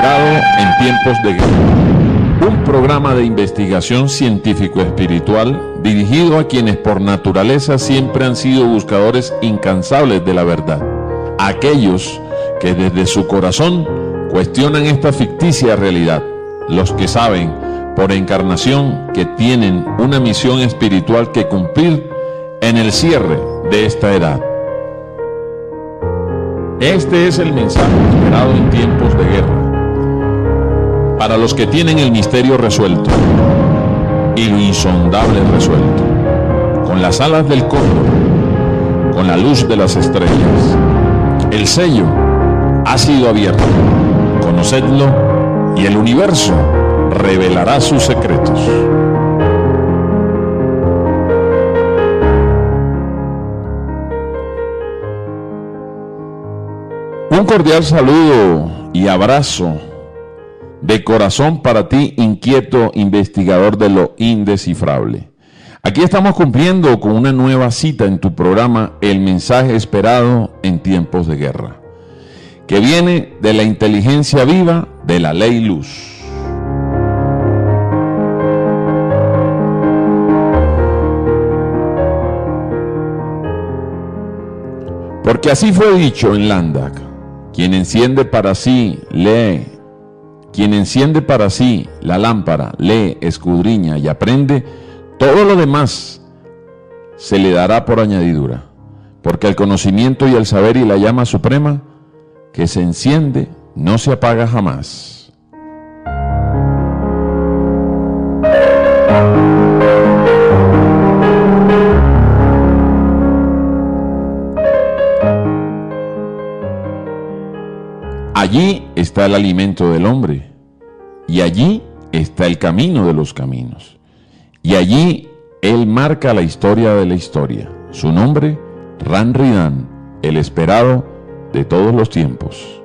Esperado en tiempos de guerra. Un programa de investigación científico-espiritual dirigido a quienes por naturaleza siempre han sido buscadores incansables de la verdad. Aquellos que desde su corazón cuestionan esta ficticia realidad. Los que saben por encarnación que tienen una misión espiritual que cumplir en el cierre de esta edad. Este es el mensaje esperado en tiempos de guerra. Para los que tienen el misterio resuelto y lo insondable resuelto, con las alas del cóndor, con la luz de las estrellas. El sello ha sido abierto. Conocedlo y el universo revelará sus secretos. Un cordial saludo y abrazo de corazón para ti, inquieto investigador de lo indescifrable. Aquí estamos cumpliendo con una nueva cita en tu programa El mensaje esperado en tiempos de guerra, que viene de la inteligencia viva de la ley luz. Porque así fue dicho en Landak: quien enciende para sí, lee. Quien enciende para sí la lámpara, lee, escudriña y aprende, todo lo demás se le dará por añadidura. Porque el conocimiento y el saber y la llama suprema que se enciende no se apaga jamás. Allí está el alimento del hombre, y allí está el camino de los caminos, y allí él marca la historia de la historia. Su nombre, Ran Ridan, el esperado de todos los tiempos.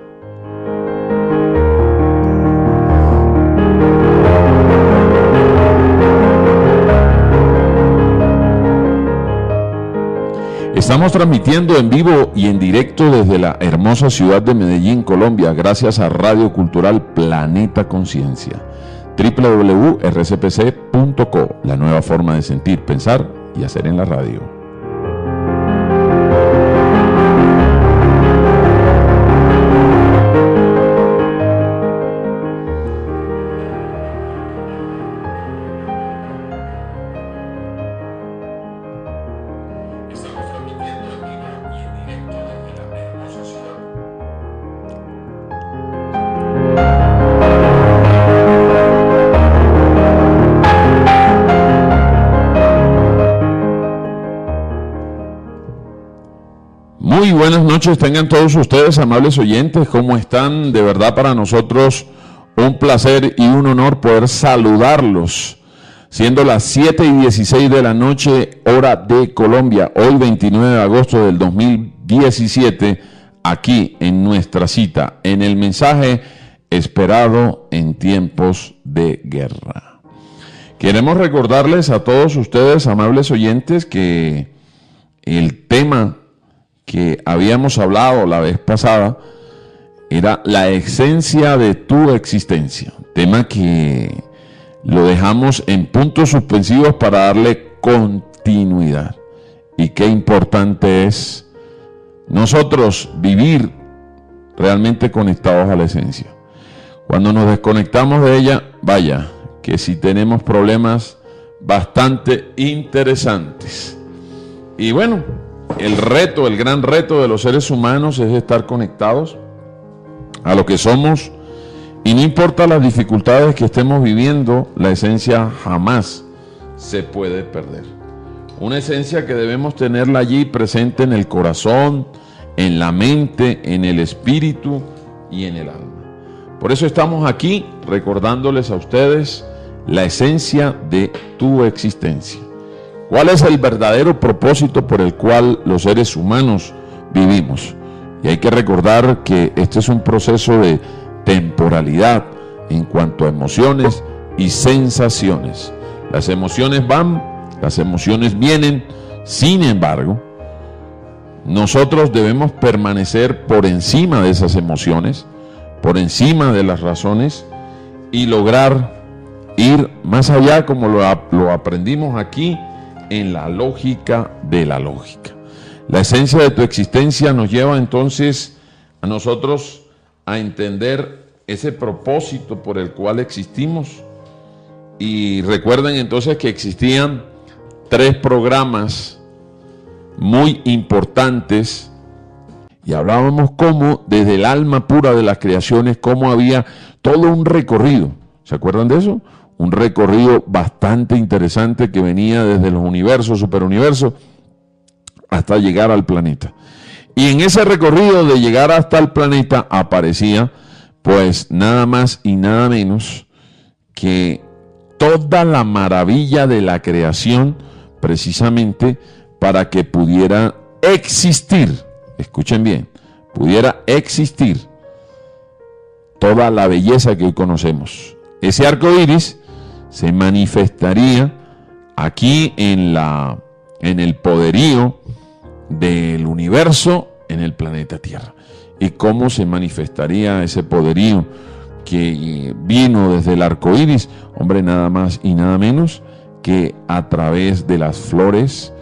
Estamos transmitiendo en vivo y en directo desde la hermosa ciudad de Medellín, Colombia, gracias a Radio Cultural Planeta Conciencia, www.rcpc.co, la nueva forma de sentir, pensar y hacer en la radio. Muy buenas noches, tengan todos ustedes, amables oyentes, ¿cómo están? De verdad para nosotros un placer y un honor poder saludarlos, siendo las 7:16 de la noche, hora de Colombia, hoy 29 de agosto del 2017, aquí en nuestra cita, en el mensaje esperado en tiempos de guerra. Queremos recordarles a todos ustedes, amables oyentes, que el tema que habíamos hablado la vez pasada era la esencia de tu existencia, tema que lo dejamos en puntos suspensivos para darle continuidad. Y qué importante es nosotros vivir realmente conectados a la esencia. Cuando nos desconectamos de ella, vaya, que si tenemos problemas bastante interesantes. Y bueno, el gran reto de los seres humanos es estar conectados a lo que somos, y no importa las dificultades que estemos viviendo, la esencia jamás se puede perder. Una esencia que debemos tenerla allí presente en el corazón, en la mente, en el espíritu y en el alma. Por eso estamos aquí recordándoles a ustedes la esencia de tu existencia. ¿Cuál es el verdadero propósito por el cual los seres humanos vivimos? Y hay que recordar que este es un proceso de temporalidad en cuanto a emociones y sensaciones. Las emociones van, las emociones vienen, sin embargo, nosotros debemos permanecer por encima de esas emociones, por encima de las razones y lograr ir más allá, como lo aprendimos aquí, en la lógica de la lógica. La esencia de tu existencia nos lleva entonces a nosotros a entender ese propósito por el cual existimos. Y recuerden entonces que existían 3 programas muy importantes y hablábamos cómo desde el alma pura de las creaciones, cómo había todo un recorrido. ¿Se acuerdan de eso? Un recorrido bastante interesante que venía desde los universos, superuniversos, hasta llegar al planeta. Y en ese recorrido de llegar hasta el planeta aparecía pues nada más y nada menos que toda la maravilla de la creación, precisamente para que pudiera existir, escuchen bien, pudiera existir toda la belleza que hoy conocemos. Ese arco iris se manifestaría aquí en el poderío del universo en el planeta Tierra. ¿Y cómo se manifestaría ese poderío que vino desde el arco iris? Hombre, nada más y nada menos que a través de las flores,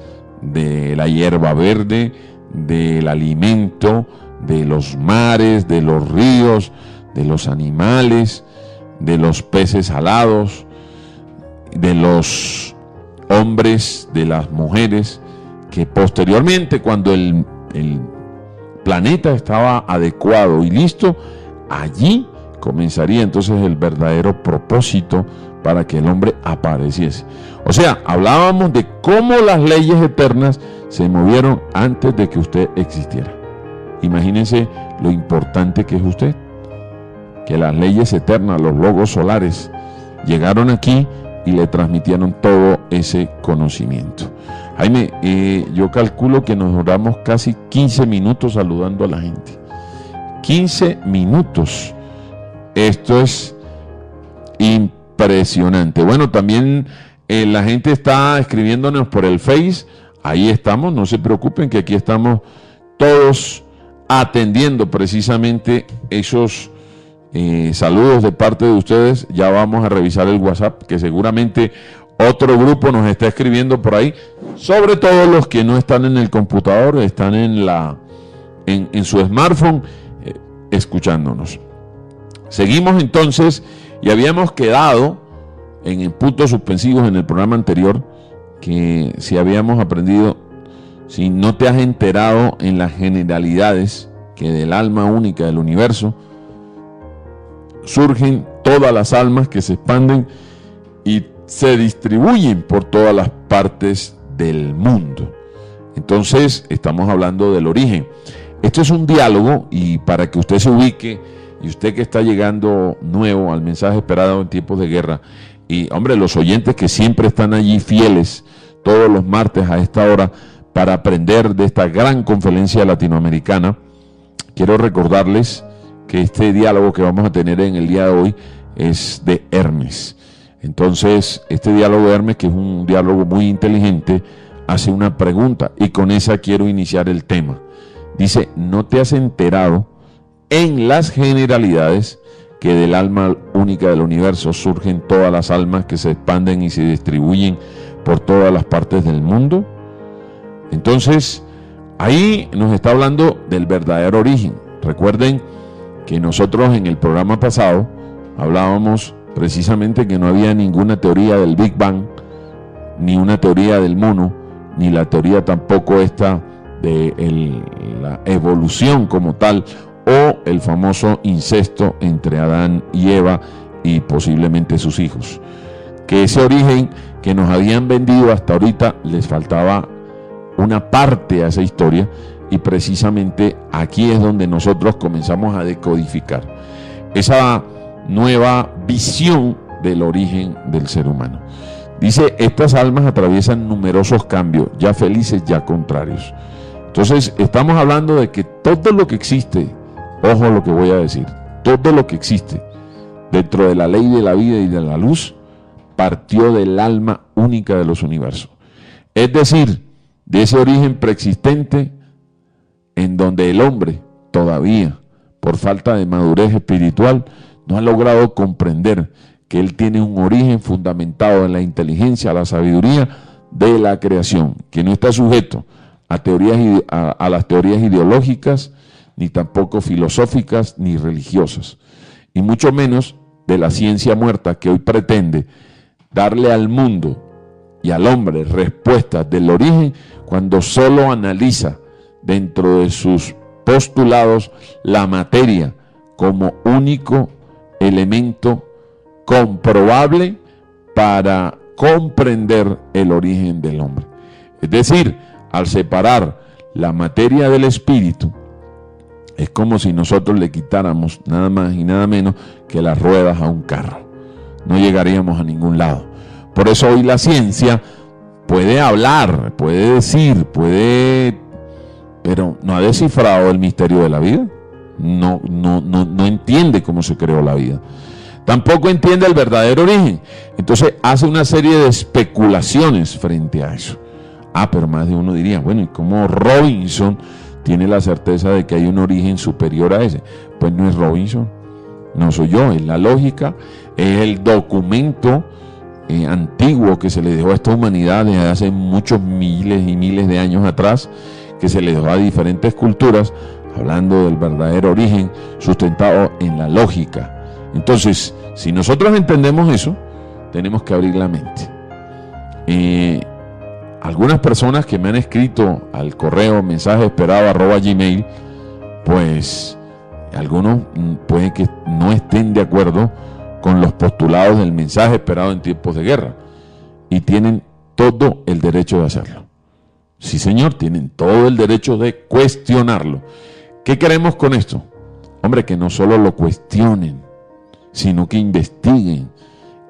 de la hierba verde, del alimento, de los mares, de los ríos, de los animales, de los peces alados, de los hombres, de las mujeres, que posteriormente, cuando el planeta estaba adecuado y listo, allí comenzaría entonces el verdadero propósito para que el hombre apareciese. O sea, hablábamos de cómo las leyes eternas se movieron antes de que usted existiera. Imagínense lo importante que es usted, que las leyes eternas, los logos solares, llegaron aquí y le transmitieron todo ese conocimiento. Jaime, yo calculo que nos duramos casi 15 minutos saludando a la gente. 15 minutos. Esto es impresionante. Bueno, también la gente está escribiéndonos por el Face. Ahí estamos, no se preocupen que aquí estamos todos atendiendo precisamente esos saludos de parte de ustedes. Ya vamos a revisar el WhatsApp, que seguramente otro grupo nos está escribiendo por ahí, sobre todo los que no están en el computador, están en su smartphone escuchándonos. Seguimos entonces, y habíamos quedado en puntos suspensivos en el programa anterior, que si habíamos aprendido, si no te has enterado en las generalidades, que del alma única del universo surgen todas las almas que se expanden y se distribuyen por todas las partes del mundo. Entonces estamos hablando del origen. Esto es un diálogo, y para que usted se ubique, y usted que está llegando nuevo al mensaje esperado en tiempos de guerra, y hombre, los oyentes que siempre están allí fieles todos los martes a esta hora para aprender de esta gran conferencia latinoamericana, quiero recordarles que este diálogo que vamos a tener en el día de hoy es de Hermes. Entonces, este diálogo de Hermes, que es un diálogo muy inteligente, hace una pregunta, y con esa quiero iniciar el tema. Dice: ¿no te has enterado en las generalidades que del alma única del universo surgen todas las almas que se expanden y se distribuyen por todas las partes del mundo? Entonces, ahí nos está hablando del verdadero origen. Recuerden que nosotros en el programa pasado hablábamos precisamente que no había ninguna teoría del Big Bang, ni una teoría del mono, ni la teoría tampoco esta de la evolución como tal, o el famoso incesto entre Adán y Eva y posiblemente sus hijos. Que ese origen que nos habían vendido hasta ahorita les faltaba una parte a esa historia, y precisamente aquí es donde nosotros comenzamos a decodificar esa nueva visión del origen del ser humano. Dice: estas almas atraviesan numerosos cambios, ya felices, ya contrarios. Entonces estamos hablando de que todo lo que existe, ojo lo que voy a decir, todo lo que existe dentro de la ley de la vida y de la luz partió del alma única de los universos. Es decir, de ese origen preexistente en donde el hombre todavía por falta de madurez espiritual, no ha logrado comprender que él tiene un origen fundamentado en la inteligencia, la sabiduría de la creación, que no está sujeto a las teorías ideológicas, ni tampoco filosóficas, ni religiosas, y mucho menos de la ciencia muerta que hoy pretende darle al mundo y al hombre respuestas del origen cuando solo analiza dentro de sus postulados la materia como único elemento comprobable para comprender el origen del hombre. Es decir, al separar la materia del espíritu, es como si nosotros le quitáramos nada más y nada menos que las ruedas a un carro. No llegaríamos a ningún lado. Por eso hoy la ciencia puede hablar, puede decir, pero no ha descifrado el misterio de la vida. No entiende cómo se creó la vida. Tampoco entiende el verdadero origen. Entonces hace una serie de especulaciones frente a eso. Pero más de uno diría, bueno, ¿y cómo Robinson tiene la certeza de que hay un origen superior a ese? Pues no es Robinson, no soy yo, es la lógica, es el documento antiguo que se le dejó a esta humanidad desde hace muchos miles y miles de años atrás, que se le dejó a diferentes culturas, hablando del verdadero origen sustentado en la lógica. Entonces, si nosotros entendemos eso, tenemos que abrir la mente. Algunas personas que me han escrito al correo mensajeesperado@gmail, pues algunos pueden que no estén de acuerdo con los postulados del mensaje esperado en tiempos de guerra, y tienen todo el derecho de hacerlo. Sí, señor, tienen todo el derecho de cuestionarlo. ¿Qué queremos con esto? Hombre, que no solo lo cuestionen, sino que investiguen,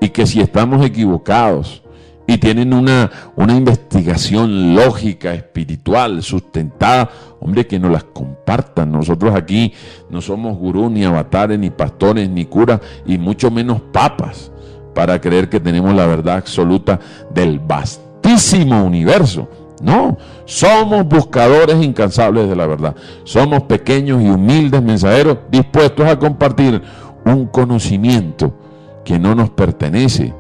y que si estamos equivocados y tienen una investigación lógica, espiritual, sustentada, hombre, que nos las compartan. Nosotros aquí no somos gurús, ni avatares, ni pastores, ni curas, y mucho menos papas, para creer que tenemos la verdad absoluta del vastísimo universo. No, somos buscadores incansables de la verdad. Somos pequeños y humildes mensajeros dispuestos a compartir un conocimiento que no nos pertenece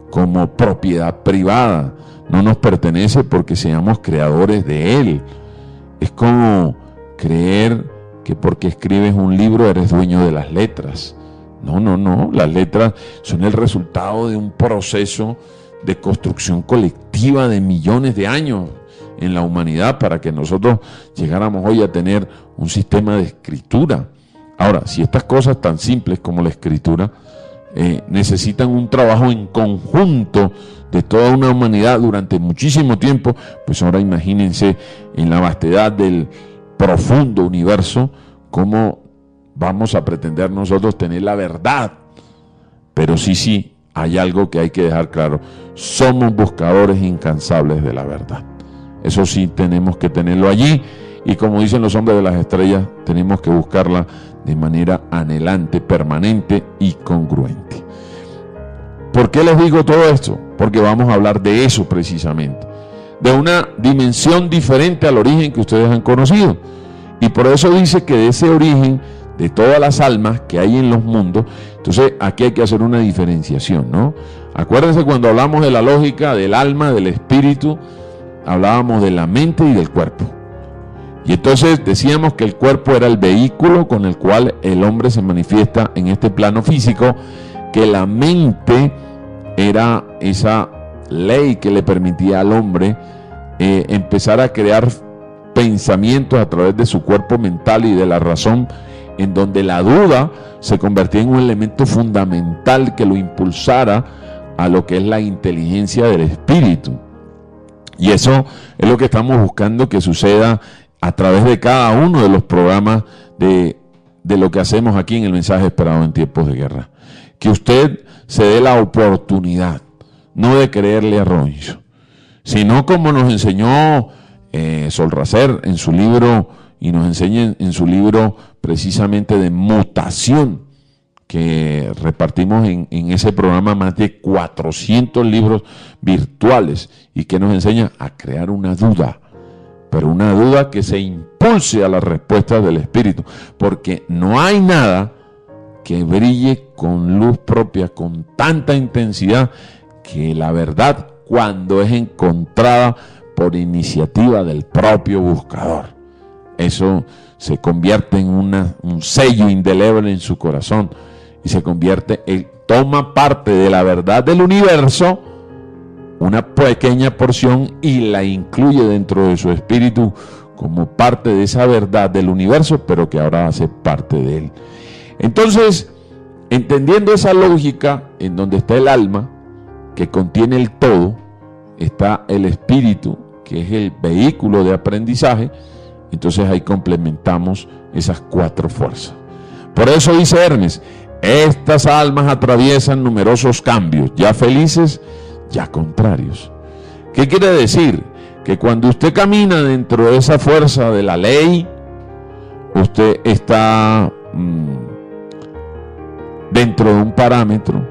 como propiedad privada, no nos pertenece porque seamos creadores de él. Es como creer que porque escribes un libro eres dueño de las letras. No, las letras son el resultado de un proceso de construcción colectiva de millones de años en la humanidad para que nosotros llegáramos hoy a tener un sistema de escritura. Ahora, si estas cosas tan simples como la escritura necesitan un trabajo en conjunto de toda una humanidad durante muchísimo tiempo, pues ahora imagínense en la vastedad del profundo universo, cómo vamos a pretender nosotros tener la verdad. Pero sí, hay algo que hay que dejar claro: somos buscadores incansables de la verdad. Eso sí, tenemos que tenerlo allí, y como dicen los hombres de las estrellas, tenemos que buscarla de manera anhelante, permanente y congruente. ¿Por qué les digo todo esto? Porque vamos a hablar de eso precisamente, de una dimensión diferente al origen que ustedes han conocido. Y por eso dice que de ese origen de todas las almas que hay en los mundos, entonces aquí hay que hacer una diferenciación, ¿no? Acuérdense, cuando hablamos de la lógica del alma, del espíritu, hablábamos de la mente y del cuerpo. Y entonces decíamos que el cuerpo era el vehículo con el cual el hombre se manifiesta en este plano físico, que la mente era esa ley que le permitía al hombre empezar a crear pensamientos a través de su cuerpo mental y de la razón, en donde la duda se convertía en un elemento fundamental que lo impulsara a lo que es la inteligencia del espíritu. Y eso es lo que estamos buscando que suceda a través de cada uno de los programas de lo que hacemos aquí en el mensaje esperado en tiempos de guerra. Que usted se dé la oportunidad, no de creerle a Robinson, sino como nos enseñó Solracer en su libro, y nos enseña en su libro precisamente de mutación, que repartimos en ese programa más de 400 libros virtuales, y que nos enseña a crear una duda pero una duda que se impulse a las respuestas del Espíritu, porque no hay nada que brille con luz propia, con tanta intensidad, que la verdad cuando es encontrada por iniciativa del propio buscador. Eso se convierte en un sello indeleble en su corazón y se convierte en, toma parte de la verdad del universo, una pequeña porción, y la incluye dentro de su espíritu como parte de esa verdad del universo, pero que ahora hace parte de él. Entonces, entendiendo esa lógica, en donde está el alma, que contiene el todo, está el espíritu, que es el vehículo de aprendizaje, entonces ahí complementamos esas cuatro fuerzas. Por eso dice Hermes, estas almas atraviesan numerosos cambios, ya felices, ya contrarios. ¿Qué quiere decir? Que cuando usted camina dentro de esa fuerza de la ley, usted está dentro de un parámetro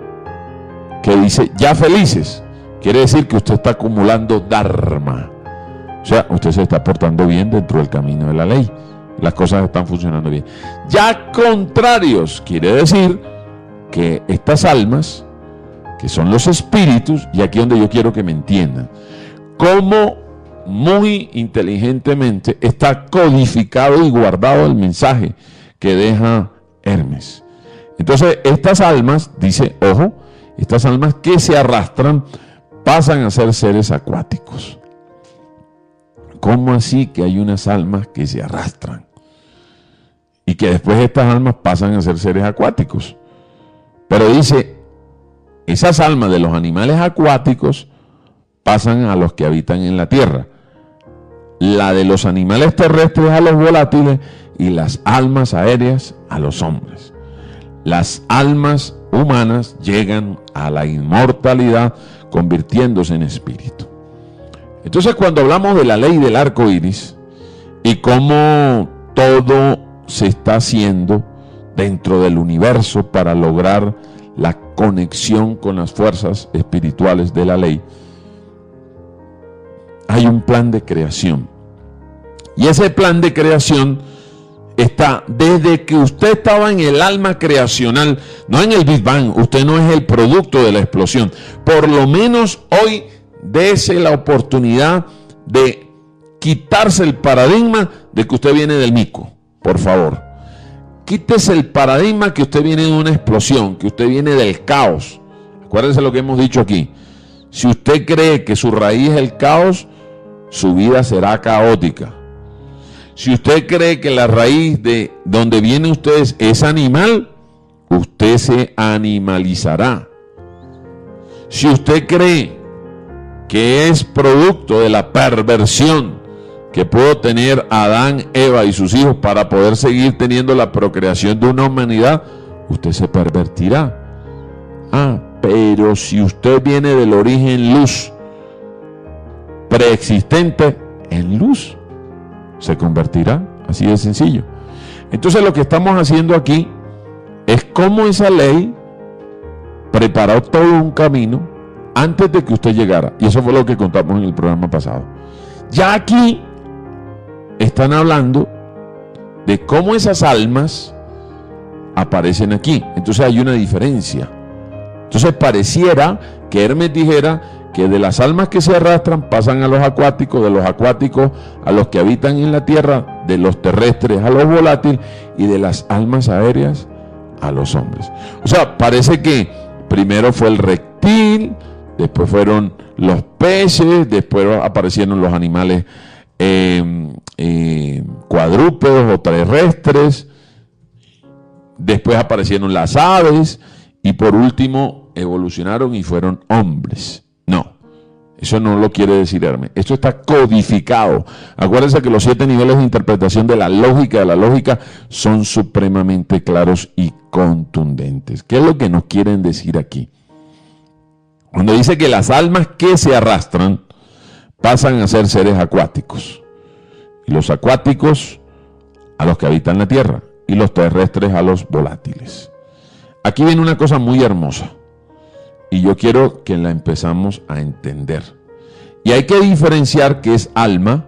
que dice ya felices. Quiere decir que usted está acumulando dharma. O sea, usted se está portando bien dentro del camino de la ley. Las cosas están funcionando bien. Ya contrarios, quiere decir que estas almas, que son los espíritus, y aquí es donde yo quiero que me entiendan, cómo muy inteligentemente está codificado y guardado el mensaje que deja Hermes. Entonces, estas almas, dice, ojo, estas almas que se arrastran pasan a ser seres acuáticos. ¿Cómo así que hay unas almas que se arrastran? Y que después estas almas pasan a ser seres acuáticos. Pero dice, esas almas de los animales acuáticos pasan a los que habitan en la tierra. La de los animales terrestres a los volátiles y las almas aéreas a los hombres. Las almas humanas llegan a la inmortalidad convirtiéndose en espíritu. Entonces, cuando hablamos de la ley del arco iris y cómo todo se está haciendo dentro del universo para lograr la conexión con las fuerzas espirituales de la ley, hay un plan de creación. Y ese plan de creación está desde que usted estaba en el alma creacional, no en el Big Bang. Usted no es el producto de la explosión. Por lo menos hoy dése la oportunidad de quitarse el paradigma de que usted viene del mico, por favor. Quítese el paradigma que usted viene de una explosión, que usted viene del caos. Acuérdense lo que hemos dicho aquí. Si usted cree que su raíz es el caos, su vida será caótica. Si usted cree que la raíz de donde viene usted es animal, usted se animalizará. Si usted cree que es producto de la perversión que pudo tener Adán, Eva y sus hijos para poder seguir teniendo la procreación de una humanidad, usted se pervertirá. Pero si usted viene del origen luz, preexistente en luz, se convertirá, así de sencillo. Entonces lo que estamos haciendo aquí es cómo esa ley preparó todo un camino antes de que usted llegara, y eso fue lo que contamos en el programa pasado. Ya aquí están hablando de cómo esas almas aparecen aquí. Entonces hay una diferencia. Entonces pareciera que Hermes dijera que de las almas que se arrastran pasan a los acuáticos, de los acuáticos a los que habitan en la tierra, de los terrestres a los volátiles y de las almas aéreas a los hombres. O sea, parece que primero fue el reptil, después fueron los peces, después aparecieron los animales cuadrúpedos o terrestres, después aparecieron las aves y por último evolucionaron y fueron hombres. No, eso no lo quiere decir Hermes. Esto está codificado. Acuérdense que los 7 niveles de interpretación de la lógica son supremamente claros y contundentes. ¿Qué es lo que nos quieren decir aquí? Cuando dice que las almas que se arrastran pasan a ser seres acuáticos, y los acuáticos a los que habitan la tierra, y los terrestres a los volátiles. Aquí viene una cosa muy hermosa, y yo quiero que la empezamos a entender. Y hay que diferenciar qué es alma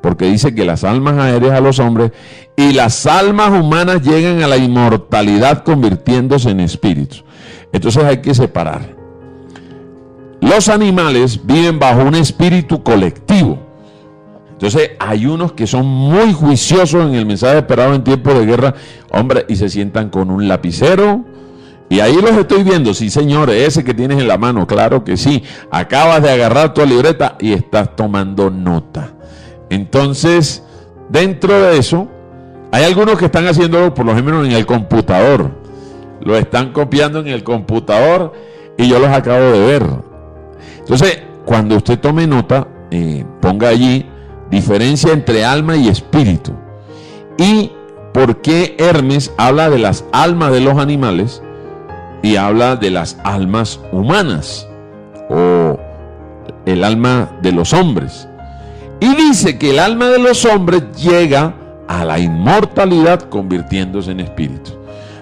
porque dice que las almas aéreas a los hombres y las almas humanas llegan a la inmortalidad convirtiéndose en espíritus. Entonces hay que separar. Los animales viven bajo un espíritu colectivo. Entonces hay unos que son muy juiciosos en el mensaje esperado en tiempo de guerra, hombre, y se sientan con un lapicero. Y ahí los estoy viendo, sí señor, ese que tienes en la mano, claro que sí. Acabas de agarrar tu libreta y estás tomando nota. Entonces, dentro de eso, hay algunos que están haciéndolo por lo menos en el computador. Lo están copiando en el computador y yo los acabo de ver. Entonces, cuando usted tome nota, ponga allí diferencia entre alma y espíritu. Y por qué Hermes habla de las almas de los animales y habla de las almas humanas o el alma de los hombres. Y dice que el alma de los hombres llega a la inmortalidad convirtiéndose en espíritu.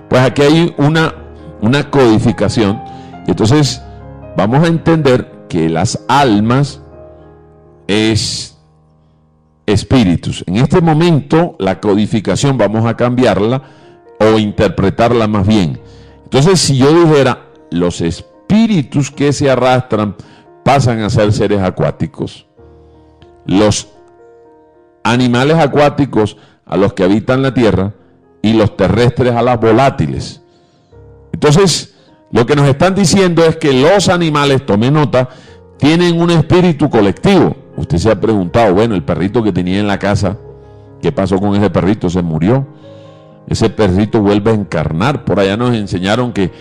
Pues aquí hay una codificación. Y entonces vamos a entender que las almas es espíritus. En este momento la codificación vamos a cambiarla o interpretarla más bien. Entonces, si yo dijera los espíritus que se arrastran pasan a ser seres acuáticos, los animales acuáticos a los que habitan la tierra y los terrestres a las volátiles. Entonces, lo que nos están diciendo es que los animales, tome nota, tienen un espíritu colectivo. Usted se ha preguntado, bueno, el perrito que tenía en la casa, ¿qué pasó con ese perrito? ¿Se murió? Ese perrito vuelve a encarnar. Por allá nos enseñaron que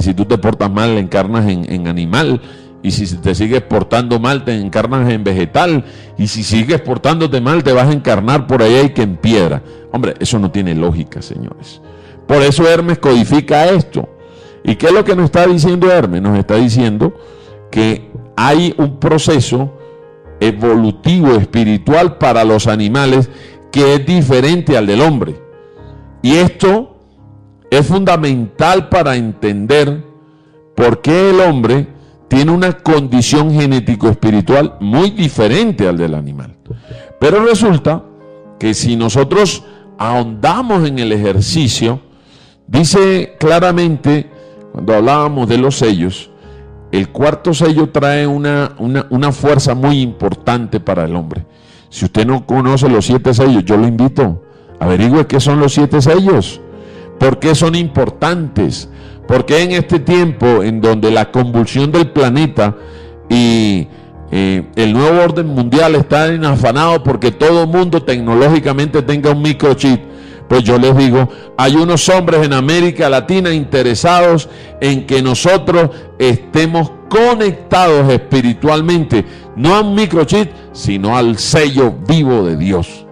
si tú te portas mal, encarnas en animal. Y si te sigues portando mal, te encarnas en vegetal. Y si sigues portándote mal, te vas a encarnar por allá y que en piedra. Hombre, eso no tiene lógica, señores. Por eso Hermes codifica esto. ¿Y qué es lo que nos está diciendo Hermes? Nos está diciendo que hay un proceso evolutivo, espiritual para los animales que es diferente al del hombre. Y esto es fundamental para entender por qué el hombre tiene una condición genético-espiritual muy diferente al del animal. Pero resulta que si nosotros ahondamos en el ejercicio, dice claramente, cuando hablábamos de los sellos, el cuarto sello trae una fuerza muy importante para el hombre. Si usted no conoce los 7 sellos, yo lo invito, averigüe qué son los 7 sellos, por qué son importantes, por qué en este tiempo en donde la convulsión del planeta y el nuevo orden mundial está afanado porque todo mundo tecnológicamente tenga un microchip. Pues yo les digo, hay unos hombres en América Latina interesados en que nosotros estemos conectados espiritualmente, no a un microchip, sino al sello vivo de Dios,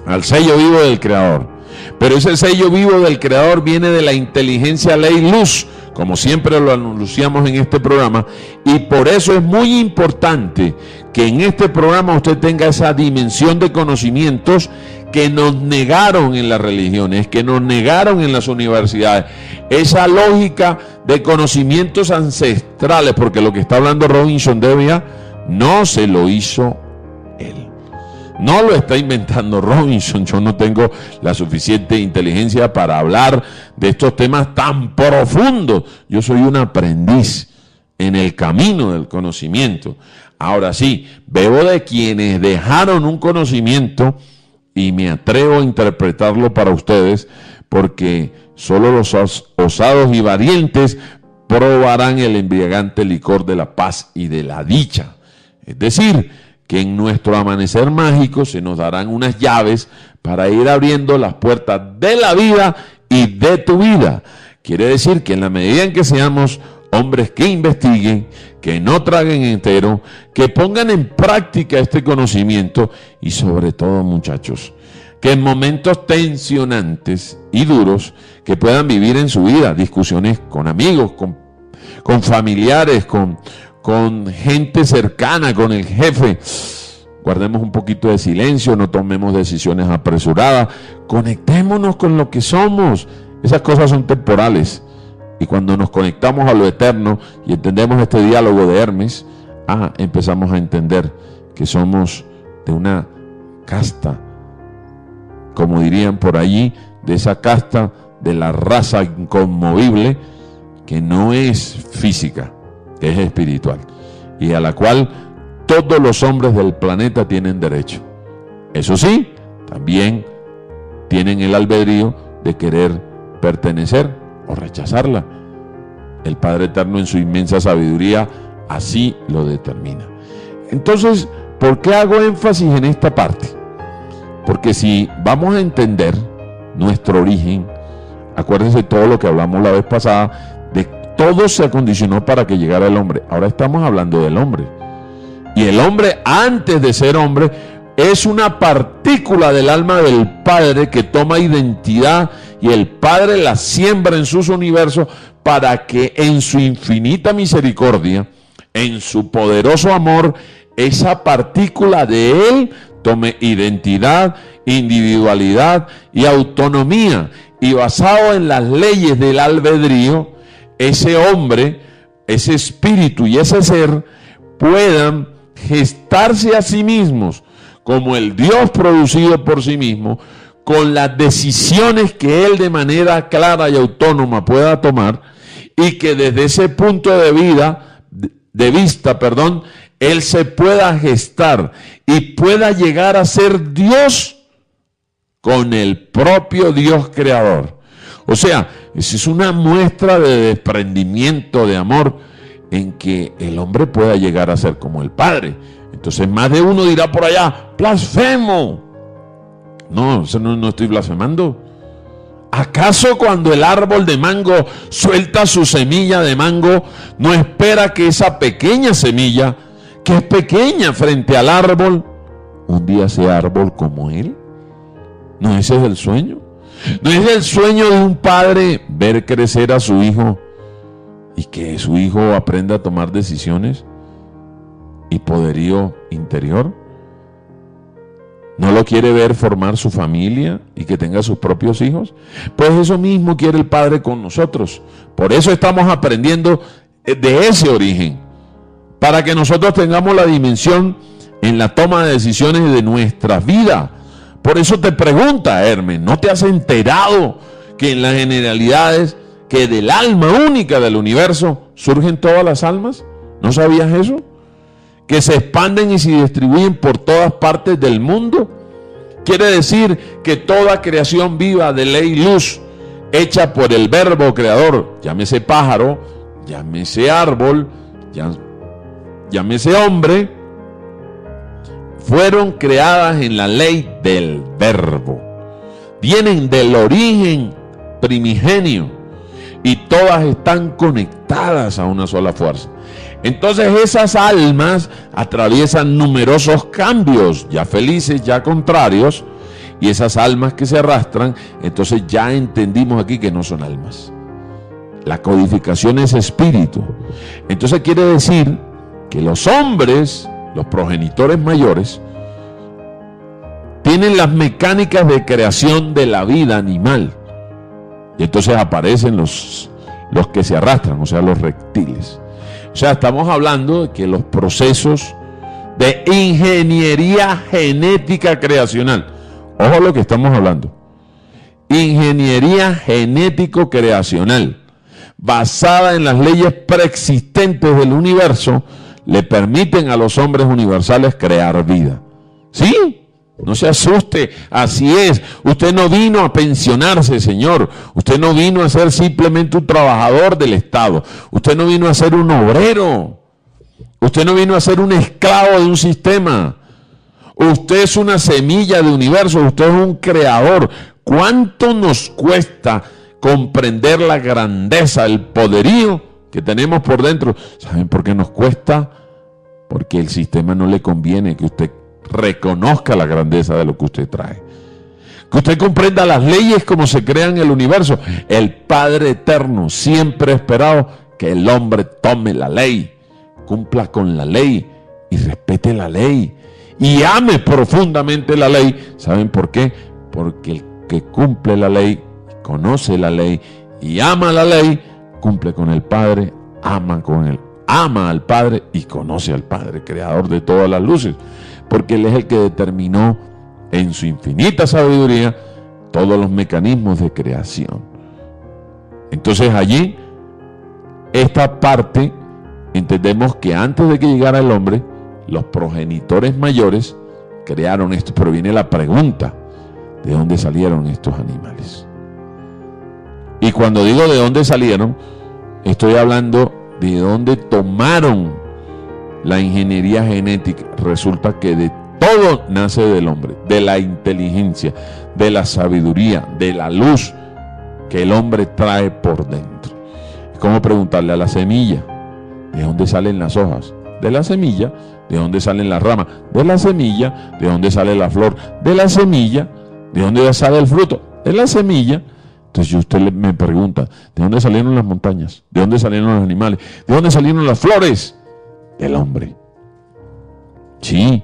al sello vivo del Creador. Pero ese sello vivo del Creador viene de la inteligencia, ley, luz, como siempre lo anunciamos en este programa, y por eso es muy importante que en este programa usted tenga esa dimensión de conocimientos que nos negaron en las religiones, que nos negaron en las universidades, esa lógica de conocimientos ancestrales, porque lo que está hablando Robinson Devia no se lo hizo él. No lo está inventando Robinson. Yo no tengo la suficiente inteligencia para hablar de estos temas tan profundos. Yo soy un aprendiz en el camino del conocimiento. Ahora sí, bebo de quienes dejaron un conocimiento y me atrevo a interpretarlo para ustedes, porque solo los osados y valientes probarán el embriagante licor de la paz y de la dicha. Es decir, que en nuestro amanecer mágico se nos darán unas llaves para ir abriendo las puertas de la vida y de tu vida. Quiere decir que en la medida en que seamos hombres que investiguen, que no traguen entero, que pongan en práctica este conocimiento y sobre todo, muchachos, que en momentos tensionantes y duros que puedan vivir en su vida, discusiones con amigos, con familiares, con gente cercana, con el jefe, guardemos un poquito de silencio, no tomemos decisiones apresuradas, conectémonos con lo que somos. Esas cosas son temporales, y cuando nos conectamos a lo eterno y entendemos este diálogo de Hermes, empezamos a entender que somos de una casta, como dirían por allí, de esa casta de la raza inconmovible, que no es física, que es espiritual, y a la cual todos los hombres del planeta tienen derecho. Eso sí, también tienen el albedrío de querer pertenecer o rechazarla. El Padre Eterno, en su inmensa sabiduría, así lo determina. Entonces, ¿por qué hago énfasis en esta parte? Porque si vamos a entender nuestro origen, acuérdense todo lo que hablamos la vez pasada, de todo se acondicionó para que llegara el hombre. Ahora estamos hablando del hombre. Y el hombre, antes de ser hombre, es una partícula del alma del Padre que toma identidad, y el Padre la siembra en sus universos para que en su infinita misericordia, en su poderoso amor, esa partícula de Él tome identidad, individualidad y autonomía. Y basado en las leyes del albedrío, ese hombre, ese espíritu y ese ser puedan gestarse a sí mismos como el Dios producido por sí mismo, con las decisiones que Él de manera clara y autónoma pueda tomar, y que desde ese punto de vista, Él se pueda gestar y pueda llegar a ser Dios con el propio Dios creador. O sea, esa es una muestra de desprendimiento, de amor, en que el hombre pueda llegar a ser como el Padre. Entonces más de uno dirá por allá, blasfemo. No, no estoy blasfemando. ¿Acaso cuando el árbol de mango suelta su semilla de mango, no espera que esa pequeña semilla, que es pequeña frente al árbol, un día sea árbol como él? ¿No ese es el sueño? ¿No es el sueño de un padre ver crecer a su hijo y que su hijo aprenda a tomar decisiones y poderío interior? ¿No lo quiere ver formar su familia y que tenga sus propios hijos? Pues eso mismo quiere el Padre con nosotros. Por eso estamos aprendiendo de ese origen, para que nosotros tengamos la dimensión en la toma de decisiones de nuestra vida. Por eso te pregunta, Hermes, ¿no te has enterado que en las generalidades, que del alma única del universo surgen todas las almas? ¿No sabías eso? Que se expanden y se distribuyen por todas partes del mundo. Quiere decir que toda creación viva de ley y luz, hecha por el verbo creador, llámese pájaro, llámese árbol, llámese hombre, fueron creadas en la ley del verbo. Vienen del origen primigenio y todas están conectadas a una sola fuerza. Entonces esas almas atraviesan numerosos cambios, ya felices, ya contrarios, y esas almas que se arrastran, entonces ya entendimos aquí que no son almas. La codificación es espíritu. Entonces quiere decir que los hombres, los progenitores mayores, tienen las mecánicas de creación de la vida animal. Y entonces aparecen los que se arrastran, o sea, los reptiles. O sea, estamos hablando de que los procesos de ingeniería genética creacional, ojo lo que estamos hablando, ingeniería genético-creacional, basada en las leyes preexistentes del universo, le permiten a los hombres universales crear vida. ¿Sí? No se asuste, así es. Usted no vino a pensionarse, señor. Usted no vino a ser simplemente un trabajador del Estado. Usted no vino a ser un obrero. Usted no vino a ser un esclavo de un sistema. Usted es una semilla de universo. Usted es un creador. ¿Cuánto nos cuesta comprender la grandeza, el poderío que tenemos por dentro? ¿Saben por qué nos cuesta? Porque el sistema no le conviene que usted reconozca la grandeza de lo que usted trae, que usted comprenda las leyes como se crean en el universo. El Padre Eterno siempre ha esperado que el hombre tome la ley, cumpla con la ley y respete la ley y ame profundamente la ley. ¿Saben por qué? Porque el que cumple la ley, conoce la ley y ama la ley, cumple con el Padre, ama al Padre y conoce al Padre, creador de todas las luces. Porque Él es el que determinó en su infinita sabiduría todos los mecanismos de creación. Entonces allí, esta parte, entendemos que antes de que llegara el hombre, los progenitores mayores crearon esto. Pero viene la pregunta, ¿de dónde salieron estos animales? Y cuando digo de dónde salieron, estoy hablando de dónde tomaron la ingeniería genética. Resulta que de todo nace del hombre, de la inteligencia, de la sabiduría, de la luz que el hombre trae por dentro. Es como preguntarle a la semilla, ¿de dónde salen las hojas? De la semilla. ¿De dónde salen las ramas? De la semilla. ¿De dónde sale la flor? De la semilla. ¿De dónde sale el fruto? De la semilla. Entonces usted me pregunta, ¿de dónde salieron las montañas? ¿De dónde salieron los animales? ¿De dónde salieron las flores? Del hombre. Sí.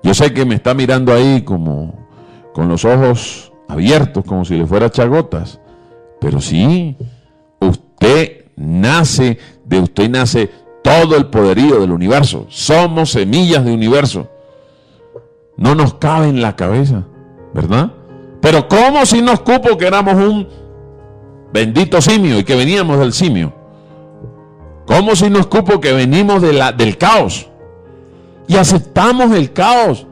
Yo sé que me está mirando ahí como con los ojos abiertos, como si le fuera chagotas. Pero sí, usted nace todo el poderío del universo. Somos semillas de universo. No nos cabe en la cabeza, ¿verdad? Pero ¿cómo si nos cupo que éramos un bendito simio y que veníamos del simio? ¿Cómo si nos cupo que venimos del caos? Y aceptamos el caos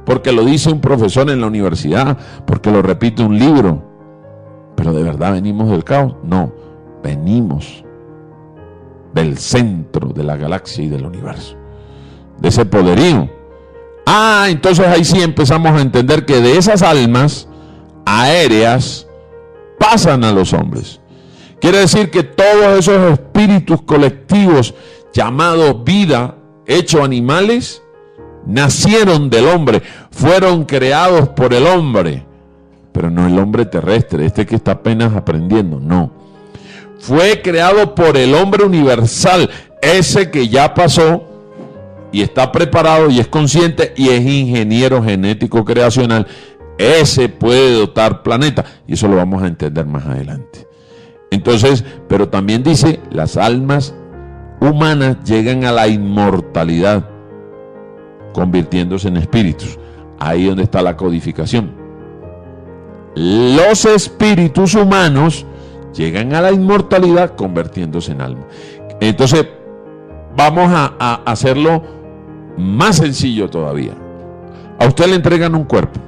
porque lo dice un profesor en la universidad, porque lo repite un libro. Pero ¿de verdad venimos del caos? No, venimos del centro de la galaxia y del universo, de ese poderío. Entonces ahí sí empezamos a entender que de esas almas aéreas pasan a los hombres. Quiere decir que todos esos espíritus colectivos llamados vida, hechos animales, nacieron del hombre, fueron creados por el hombre, pero no el hombre terrestre, este que está apenas aprendiendo, no. Fue creado por el hombre universal, ese que ya pasó y está preparado y es consciente y es ingeniero genético creacional. Ese puede dotar planeta y eso lo vamos a entender más adelante. Entonces, pero también dice, las almas humanas llegan a la inmortalidad, convirtiéndose en espíritus. Ahí donde está la codificación. Los espíritus humanos llegan a la inmortalidad convirtiéndose en alma. Entonces, vamos a hacerlo más sencillo todavía. A usted le entregan un cuerpo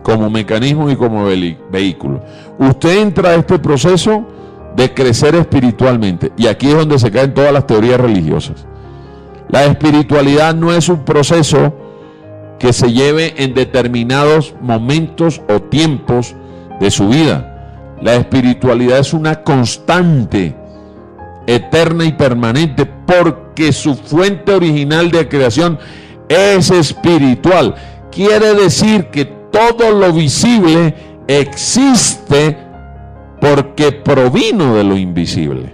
como mecanismo y como vehículo. Usted entra a este proceso de crecer espiritualmente. Y aquí es donde se caen todas las teorías religiosas. La espiritualidad no es un proceso que se lleve en determinados momentos o tiempos de su vida. La espiritualidad es una constante, eterna y permanente, porque su fuente original de creación es espiritual. Quiere decir que todo lo visible existe porque provino de lo invisible.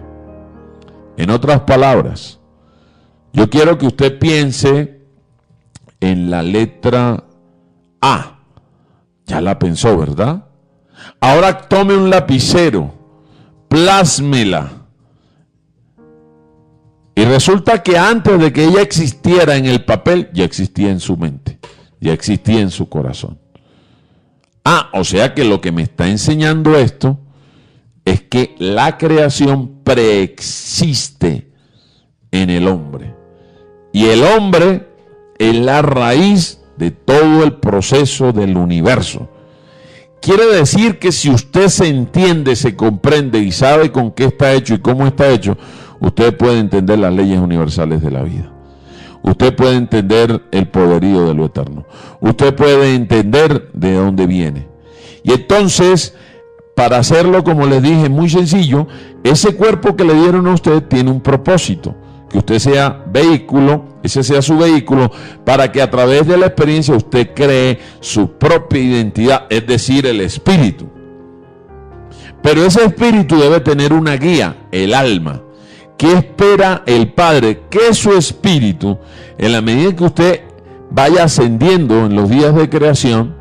En otras palabras, yo quiero que usted piense en la letra A. Ya la pensó, ¿verdad? Ahora tome un lapicero, plásmela. Y resulta que antes de que ella existiera en el papel, ya existía en su mente, ya existía en su corazón. O sea que lo que me está enseñando esto es que la creación preexiste en el hombre. Y el hombre es la raíz de todo el proceso del universo. Quiere decir que si usted se entiende, se comprende y sabe con qué está hecho y cómo está hecho, usted puede entender las leyes universales de la vida. Usted puede entender el poderío de lo eterno. Usted puede entender de dónde viene. Y entonces, para hacerlo, como les dije, muy sencillo, ese cuerpo que le dieron a usted tiene un propósito. Que usted sea vehículo, ese sea su vehículo, para que a través de la experiencia usted cree su propia identidad, es decir, el espíritu. Pero ese espíritu debe tener una guía, el alma. ¿Qué espera el Padre? Que su espíritu, en la medida que usted vaya ascendiendo en los días de creación,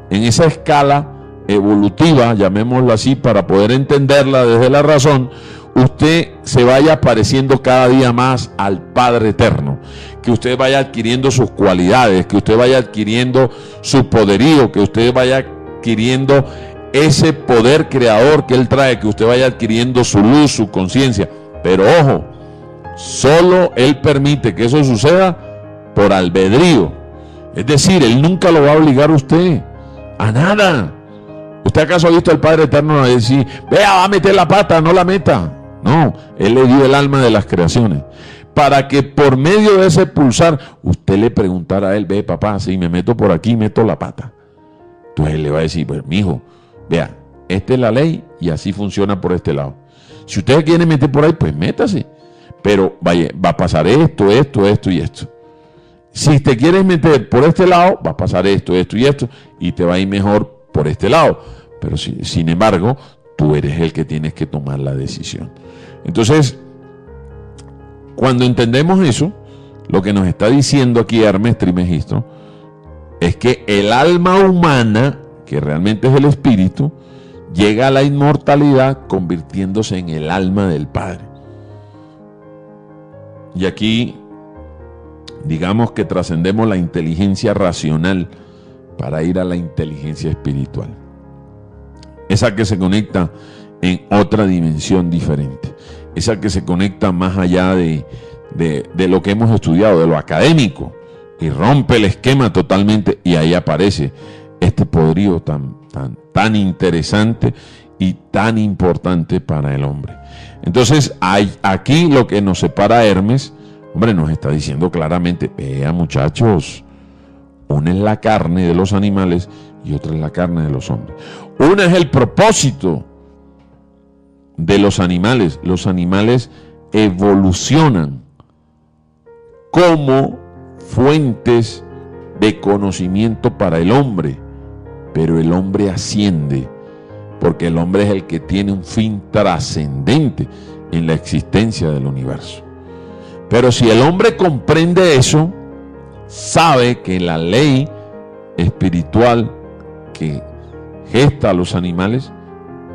en esa escala evolutiva, llamémosla así, para poder entenderla desde la razón, usted se vaya pareciendo cada día más al Padre Eterno, que usted vaya adquiriendo sus cualidades, que usted vaya adquiriendo su poderío, que usted vaya adquiriendo ese poder creador que Él trae, que usted vaya adquiriendo su luz, su conciencia. Pero ojo, solo Él permite que eso suceda por albedrío. Es decir, Él nunca lo va a obligar a usted a nada. ¿Usted acaso ha visto al Padre Eterno decir, vea, va a meter la pata, no la meta? No, Él le dio el alma de las creaciones para que por medio de ese pulsar usted le preguntara a Él, ve papá, si me meto por aquí, meto la pata. Entonces Él le va a decir, pues mijo, vea, esta es la ley y así funciona por este lado. Si usted quiere meter por ahí, pues métase. Pero vaya, va a pasar esto, esto, esto y esto. Si te quieres meter por este lado, va a pasar esto, esto y esto, y te va a ir mejor por este lado. Pero sin embargo, tú eres el que tienes que tomar la decisión. Entonces, cuando entendemos eso, lo que nos está diciendo aquí Hermes Trismegisto es que el alma humana, que realmente es el espíritu, llega a la inmortalidad convirtiéndose en el alma del Padre. Y aquí, digamos que trascendemos la inteligencia racional para ir a la inteligencia espiritual. Esa que se conecta en otra dimensión diferente. Esa que se conecta más allá de lo que hemos estudiado, de lo académico, y rompe el esquema totalmente, y ahí aparece este poderío tan interesante y tan importante para el hombre. Entonces, aquí lo que nos separa a Hermes, hombre, nos está diciendo claramente, vea muchachos, una es la carne de los animales y otra es la carne de los hombres. Una es el propósito de los animales. Los animales evolucionan como fuentes de conocimiento para el hombre, pero el hombre asciende porque el hombre es el que tiene un fin trascendente en la existencia del universo. Pero si el hombre comprende eso, sabe que la ley espiritual que gesta a los animales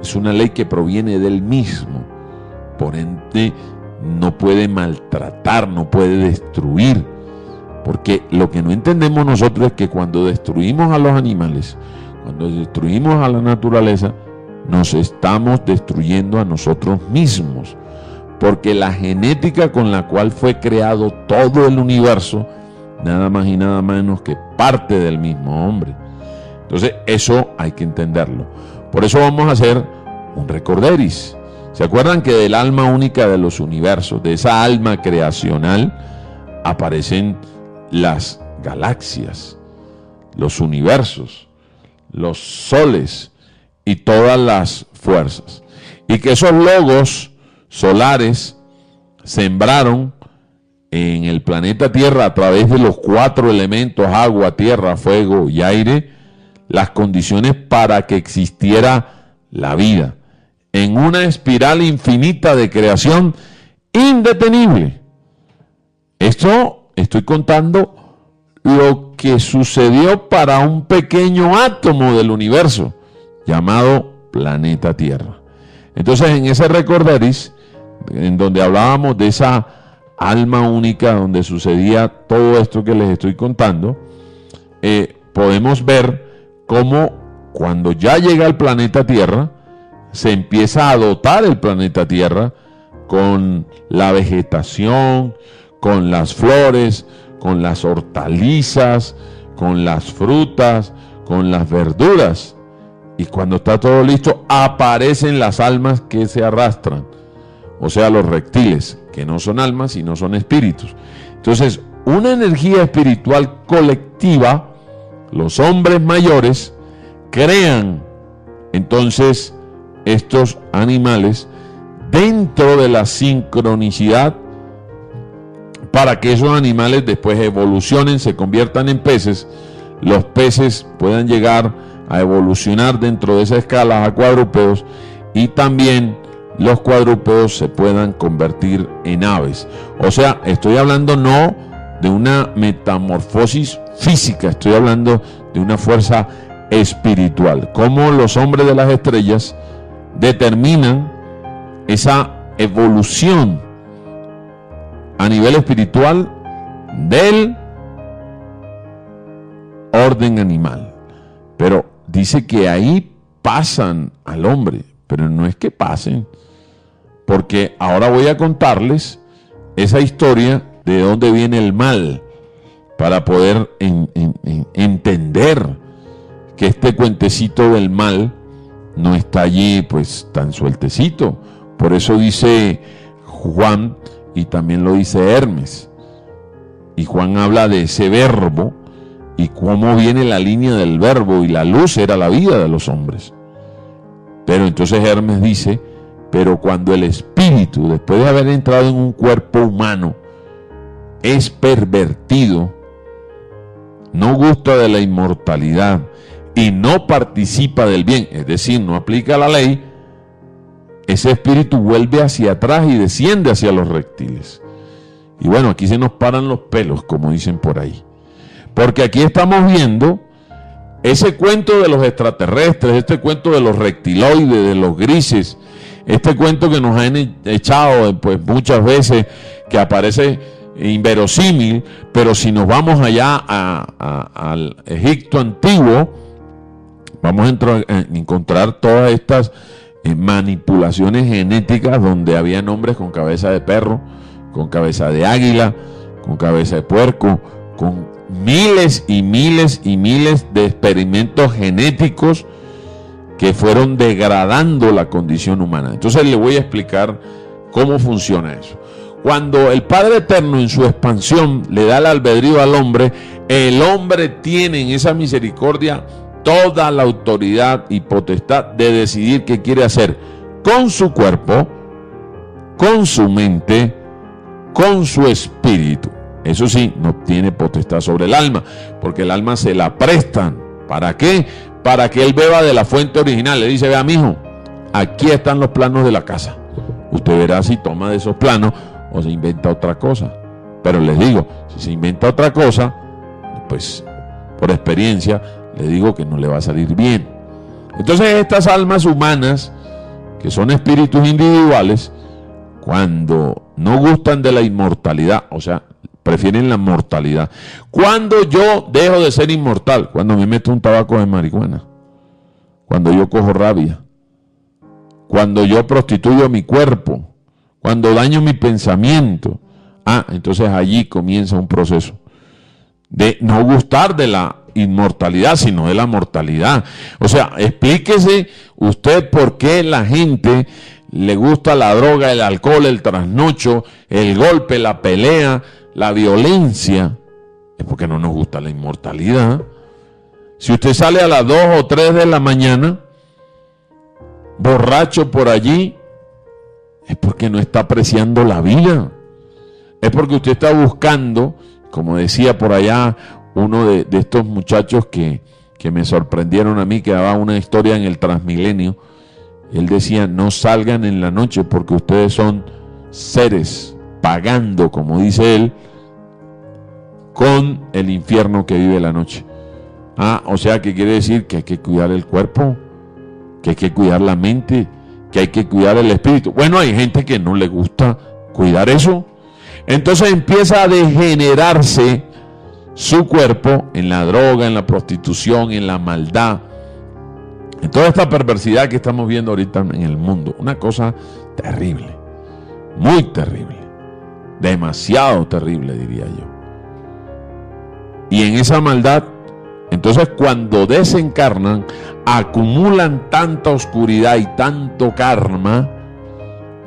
es una ley que proviene del mismo. Por ende, no puede maltratar, no puede destruir. Porque lo que no entendemos nosotros es que cuando destruimos a los animales, cuando destruimos a la naturaleza, nos estamos destruyendo a nosotros mismos. Porque la genética con la cual fue creado todo el universo, nada más y nada menos que parte del mismo hombre. Entonces eso hay que entenderlo. Por eso vamos a hacer un recorderis. ¿Se acuerdan que del alma única de los universos, de esa alma creacional, aparecen las galaxias, los universos, los soles y todas las fuerzas? Y que esos logos solares sembraron en el planeta Tierra a través de los 4 elementos, agua, tierra, fuego y aire, las condiciones para que existiera la vida en una espiral infinita de creación indetenible. Esto estoy contando lo que sucedió para un pequeño átomo del universo llamado planeta Tierra. Entonces, en ese recorderis, en donde hablábamos de esa alma única, donde sucedía todo esto que les estoy contando, podemos ver cómo cuando ya llega el planeta Tierra, se empieza a dotar el planeta Tierra con la vegetación, con las flores, con las hortalizas, con las frutas, con las verduras. Y cuando está todo listo, aparecen las almas que se arrastran, o sea, los reptiles, que no son almas, sino son espíritus. Entonces, una energía espiritual colectiva, los hombres mayores, crean entonces estos animales dentro de la sincronicidad para que esos animales después evolucionen, se conviertan en peces, los peces puedan llegar a evolucionar dentro de esa escala a cuadrúpedos y también los cuadrúpedos se puedan convertir en aves. O sea, estoy hablando no de una metamorfosis física, estoy hablando de una fuerza espiritual. Como los hombres de las estrellas determinan esa evolución a nivel espiritual del orden animal. Pero dice que ahí pasan al hombre, pero no es que pasen, porque ahora voy a contarles esa historia de dónde viene el mal, para poder entender que este cuentecito del mal no está allí pues tan sueltecito. Por eso dice Juan, y también lo dice Hermes, y Juan habla de ese verbo y cómo viene la línea del verbo, y la luz era la vida de los hombres. Pero entonces Hermes dice, pero cuando el espíritu, después de haber entrado en un cuerpo humano, es pervertido, no gusta de la inmortalidad y no participa del bien, es decir, no aplica la ley, ese espíritu vuelve hacia atrás y desciende hacia los reptiles. Y bueno, aquí se nos paran los pelos, como dicen por ahí, porque aquí estamos viendo ese cuento de los extraterrestres, este cuento de los reptiloides, de los grises, este cuento que nos han echado pues muchas veces, que aparece inverosímil, pero si nos vamos allá al Egipto antiguo, vamos a encontrar todas estas manipulaciones genéticas donde había hombres con cabeza de perro, con cabeza de águila, con cabeza de puerco, con miles y miles y miles de experimentos genéticos que fueron degradando la condición humana. Entonces le voy a explicar cómo funciona eso. Cuando el Padre Eterno en su expansión le da el albedrío al hombre, el hombre tiene en esa misericordia toda la autoridad y potestad de decidir qué quiere hacer con su cuerpo, con su mente, con su espíritu. Eso sí, no tiene potestad sobre el alma, porque el alma se la prestan. ¿Para qué? Para que él beba de la fuente original. Le dice, vea, mijo, aquí están los planos de la casa. Usted verá si toma de esos planos o se inventa otra cosa. Pero les digo, si se inventa otra cosa, pues por experiencia le digo que no le va a salir bien. Entonces estas almas humanas, que son espíritus individuales, cuando no gustan de la inmortalidad, o sea, prefieren la mortalidad. Cuando yo dejo de ser inmortal, cuando me meto un tabaco de marihuana, cuando yo cojo rabia, cuando yo prostituyo mi cuerpo, cuando daño mi pensamiento, entonces allí comienza un proceso de no gustar de la inmortalidad, sino de la mortalidad. O sea, explíquese usted por qué la gente le gusta la droga, el alcohol, el trasnocho, el golpe, la pelea, la violencia. Es porque no nos gusta la inmortalidad. Si usted sale a las 2 o 3 de la mañana borracho por allí, es porque no está apreciando la vida. Es porque usted está buscando, como decía por allá uno de estos muchachos que me sorprendieron a mí, que daba una historia en el Transmilenio. Él decía, no salgan en la noche porque ustedes son seres pagando, como dice él, con el infierno que vive la noche. O sea, que quiere decir que hay que cuidar el cuerpo, que hay que cuidar la mente, que hay que cuidar el espíritu. Bueno, hay gente que no le gusta cuidar eso. Entonces empieza a degenerarse su cuerpo en la droga, en la prostitución, en la maldad, en toda esta perversidad que estamos viendo ahorita en el mundo. Una cosa terrible, muy terrible, demasiado terrible, diría yo. Y en esa maldad, entonces cuando desencarnan, acumulan tanta oscuridad y tanto karma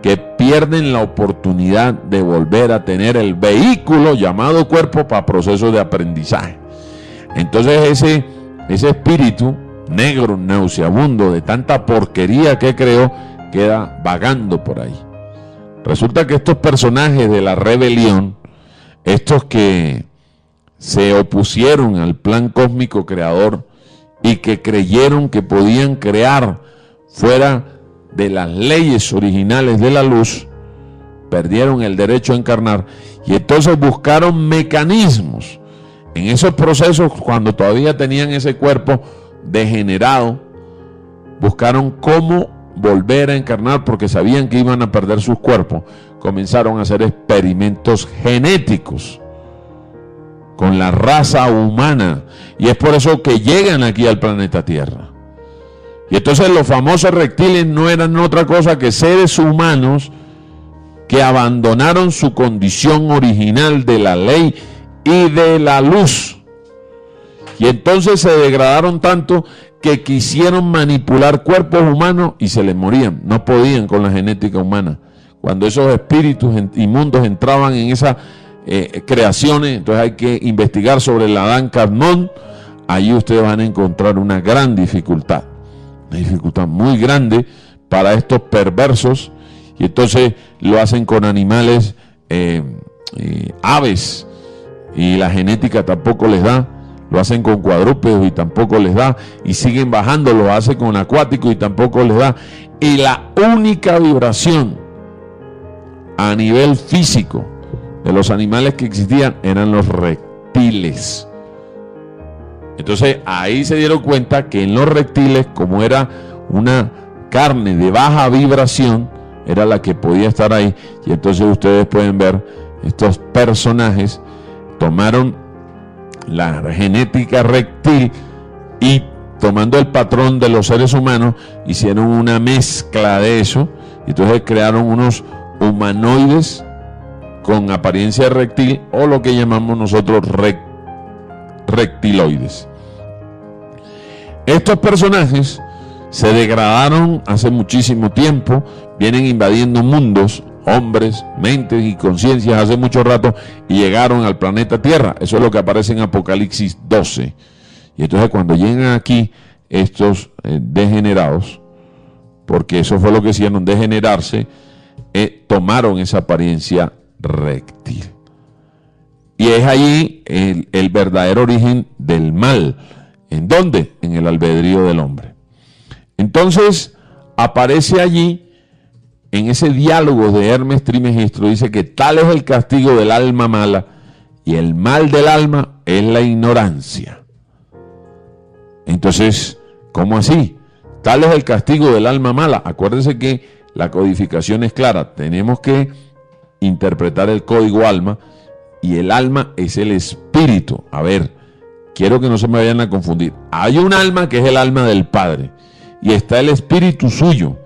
que pierden la oportunidad de volver a tener el vehículo llamado cuerpo para procesos de aprendizaje. Entonces ese espíritu negro, nauseabundo, de tanta porquería que creó, queda vagando por ahí. Resulta que estos personajes de la rebelión, estos que se opusieron al plan cósmico creador y que creyeron que podían crear fuera de las leyes originales de la luz, perdieron el derecho a encarnar y entonces buscaron mecanismos en esos procesos, cuando todavía tenían ese cuerpo degenerado, buscaron cómo volver a encarnar porque sabían que iban a perder sus cuerpos, comenzaron a hacer experimentos genéticos con la raza humana, y es por eso que llegan aquí al planeta Tierra. Y entonces los famosos reptiles no eran otra cosa que seres humanos que abandonaron su condición original de la ley y de la luz. Y entonces se degradaron tanto que quisieron manipular cuerpos humanos y se les morían. No podían con la genética humana. Cuando esos espíritus inmundos entraban en esas creaciones, entonces hay que investigar sobre el Adán Carnón. Allí ustedes van a encontrar una gran dificultad. Una dificultad muy grande para estos perversos. Y entonces lo hacen con animales, aves, y la genética tampoco les da. Lo hacen con cuadrúpedos y tampoco les da, y siguen bajando, lo hacen con acuáticos y tampoco les da. Y la única vibración a nivel físico de los animales que existían eran los reptiles. Entonces ahí se dieron cuenta que en los reptiles, como era una carne de baja vibración, era la que podía estar ahí. Y entonces ustedes pueden ver estos personajes tomaron la genética reptil y, tomando el patrón de los seres humanos, hicieron una mezcla de eso, y entonces crearon unos humanoides con apariencia de reptil, o lo que llamamos nosotros reptiloides. Estos personajes se degradaron hace muchísimo tiempo, vienen invadiendo mundos, hombres, mentes y conciencias hace mucho rato, y llegaron al planeta Tierra. Eso es lo que aparece en Apocalipsis 12. Y entonces cuando llegan aquí estos degenerados, porque eso fue lo que hicieron, degenerarse, tomaron esa apariencia reptil. Y es allí el verdadero origen del mal. ¿En dónde? En el albedrío del hombre. Entonces aparece allí, en ese diálogo de Hermes Trismegisto, dice que tal es el castigo del alma mala, y el mal del alma es la ignorancia. Entonces, ¿cómo así? Tal es el castigo del alma mala. Acuérdense que la codificación es clara. Tenemos que interpretar el código alma, y el alma es el espíritu. A ver, quiero que no se me vayan a confundir. Hay un alma que es el alma del Padre, y está el espíritu suyo.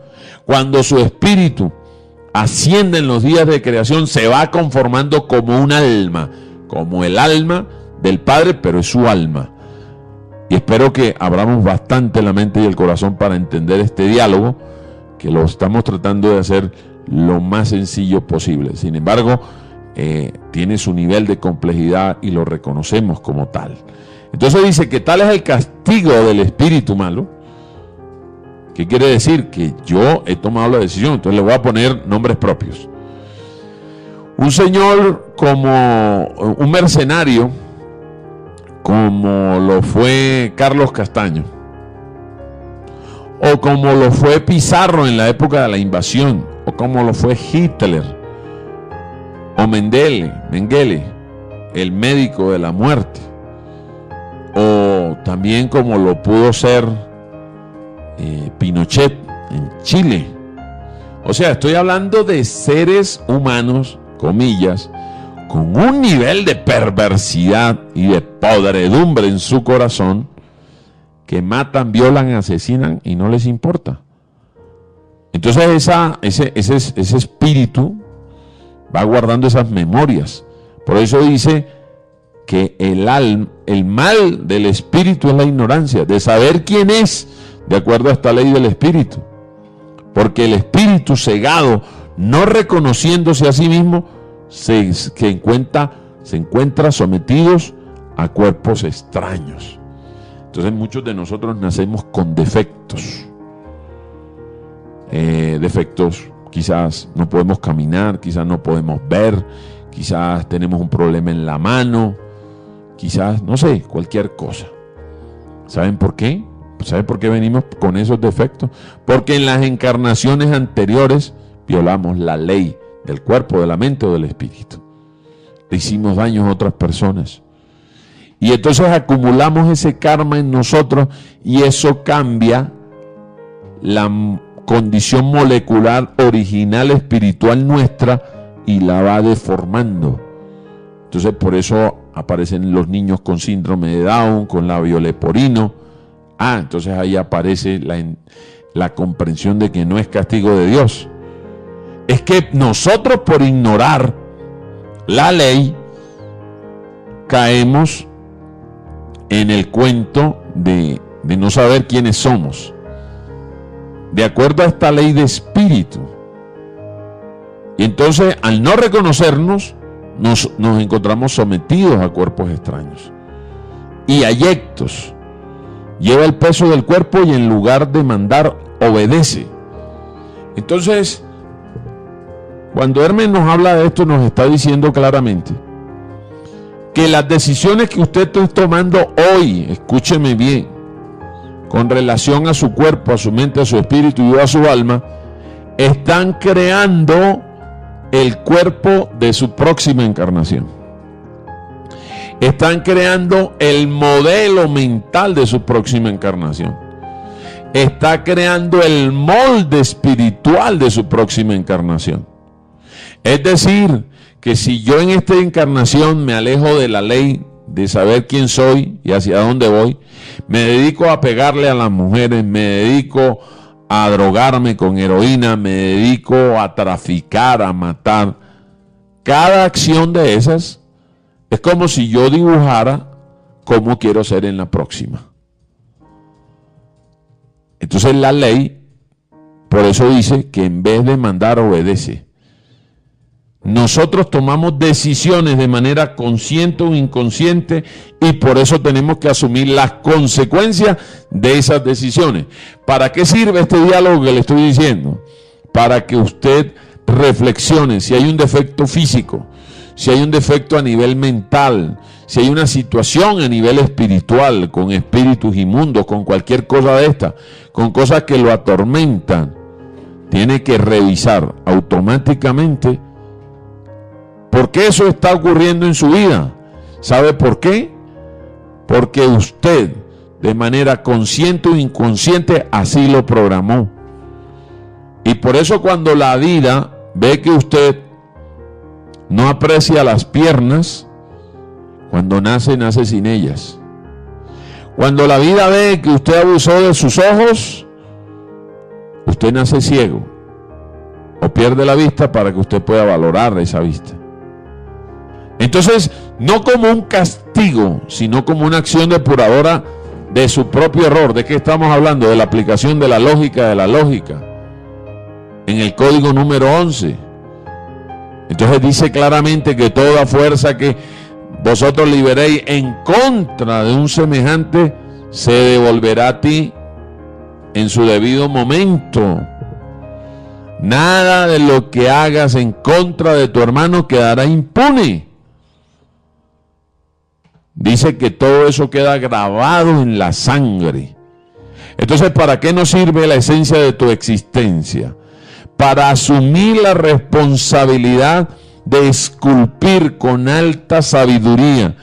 Cuando su espíritu asciende en los días de creación, se va conformando como un alma, como el alma del Padre, pero es su alma. Y espero que abramos bastante la mente y el corazón para entender este diálogo, que lo estamos tratando de hacer lo más sencillo posible. Sin embargo, tiene su nivel de complejidad y lo reconocemos como tal. Entonces dice que tal es el castigo del espíritu malo. ¿Qué quiere decir? Que yo he tomado la decisión, entonces le voy a poner nombres propios. Un señor como un mercenario, como lo fue Carlos Castaño, o como lo fue Pizarro en la época de la invasión, o como lo fue Hitler, o Mengele, el médico de la muerte, o también como lo pudo ser Pinochet en Chile. O sea, estoy hablando de seres humanos, comillas, con un nivel de perversidad y de podredumbre en su corazón, que matan, violan, asesinan y no les importa. Entonces ese espíritu va guardando esas memorias. Por eso dice que el mal del espíritu es la ignorancia, de saber quién es, de acuerdo a esta ley del espíritu. Porque el espíritu cegado, no reconociéndose a sí mismo, se encuentra sometidos a cuerpos extraños. Entonces muchos de nosotros nacemos con defectos. Defectos, quizás no podemos caminar, quizás no podemos ver, quizás tenemos un problema en la mano, quizás, no sé, cualquier cosa. ¿Saben por qué? ¿Saben por qué venimos con esos defectos? Porque en las encarnaciones anteriores violamos la ley del cuerpo, de la mente o del espíritu. Le hicimos daño a otras personas. Y entonces acumulamos ese karma en nosotros, y eso cambia condición molecular original espiritual nuestra y la va deformando. Entonces por eso aparecen los niños con síndrome de Down, con labio leporino. Entonces ahí aparece la comprensión de que no es castigo de Dios. Es que nosotros, por ignorar la ley, caemos en el cuento de no saber quiénes somos, de acuerdo a esta ley de espíritu. Y entonces, al no reconocernos, nos encontramos sometidos a cuerpos extraños y ayectos. Lleva el peso del cuerpo y en lugar de mandar, obedece. Entonces, cuando Hermes nos habla de esto, nos está diciendo claramente que las decisiones que usted está tomando hoy, escúcheme bien, con relación a su cuerpo, a su mente, a su espíritu y a su alma, están creando el cuerpo de su próxima encarnación. Están creando el modelo mental de su próxima encarnación. Está creando el molde espiritual de su próxima encarnación. Es decir, que si yo en esta encarnación me alejo de la ley de saber quién soy y hacia dónde voy, me dedico a pegarle a las mujeres, me dedico a drogarme con heroína, me dedico a traficar, a matar, cada acción de esas es como si yo dibujara cómo quiero ser en la próxima. Entonces la ley, por eso dice que en vez de mandar, obedece. Nosotros tomamos decisiones de manera consciente o inconsciente y por eso tenemos que asumir las consecuencias de esas decisiones. ¿Para qué sirve este diálogo que le estoy diciendo? Para que usted reflexione si hay un defecto físico, si hay un defecto a nivel mental, si hay una situación a nivel espiritual, con espíritus inmundos, con cualquier cosa de esta, con cosas que lo atormentan, tiene que revisar automáticamente por qué eso está ocurriendo en su vida. ¿Sabe por qué? Porque usted, de manera consciente o inconsciente, así lo programó. Y por eso cuando la vida ve que usted no aprecia las piernas, cuando nace sin ellas. Cuando la vida ve que usted abusó de sus ojos, usted nace ciego o pierde la vista para que usted pueda valorar esa vista. Entonces, no como un castigo, sino como una acción depuradora de su propio error. ¿De qué estamos hablando? De la aplicación de la lógica en el código número 11. Entonces dice claramente que toda fuerza que vosotros liberéis en contra de un semejante se devolverá a ti en su debido momento. Nada de lo que hagas en contra de tu hermano quedará impune. Dice que todo eso queda grabado en la sangre. Entonces, ¿para qué nos sirve la esencia de tu existencia? Para asumir la responsabilidad de esculpir con alta sabiduría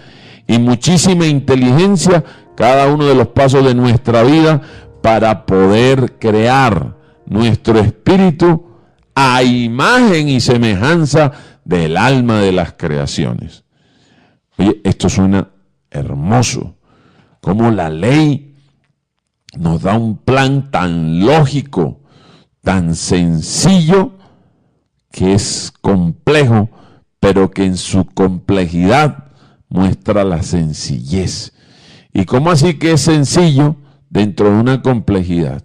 y muchísima inteligencia cada uno de los pasos de nuestra vida para poder crear nuestro espíritu a imagen y semejanza del alma de las creaciones. Oye, esto suena hermoso, como la ley nos da un plan tan lógico, tan sencillo, que es complejo, pero que en su complejidad muestra la sencillez. ¿Y cómo así que es sencillo dentro de una complejidad?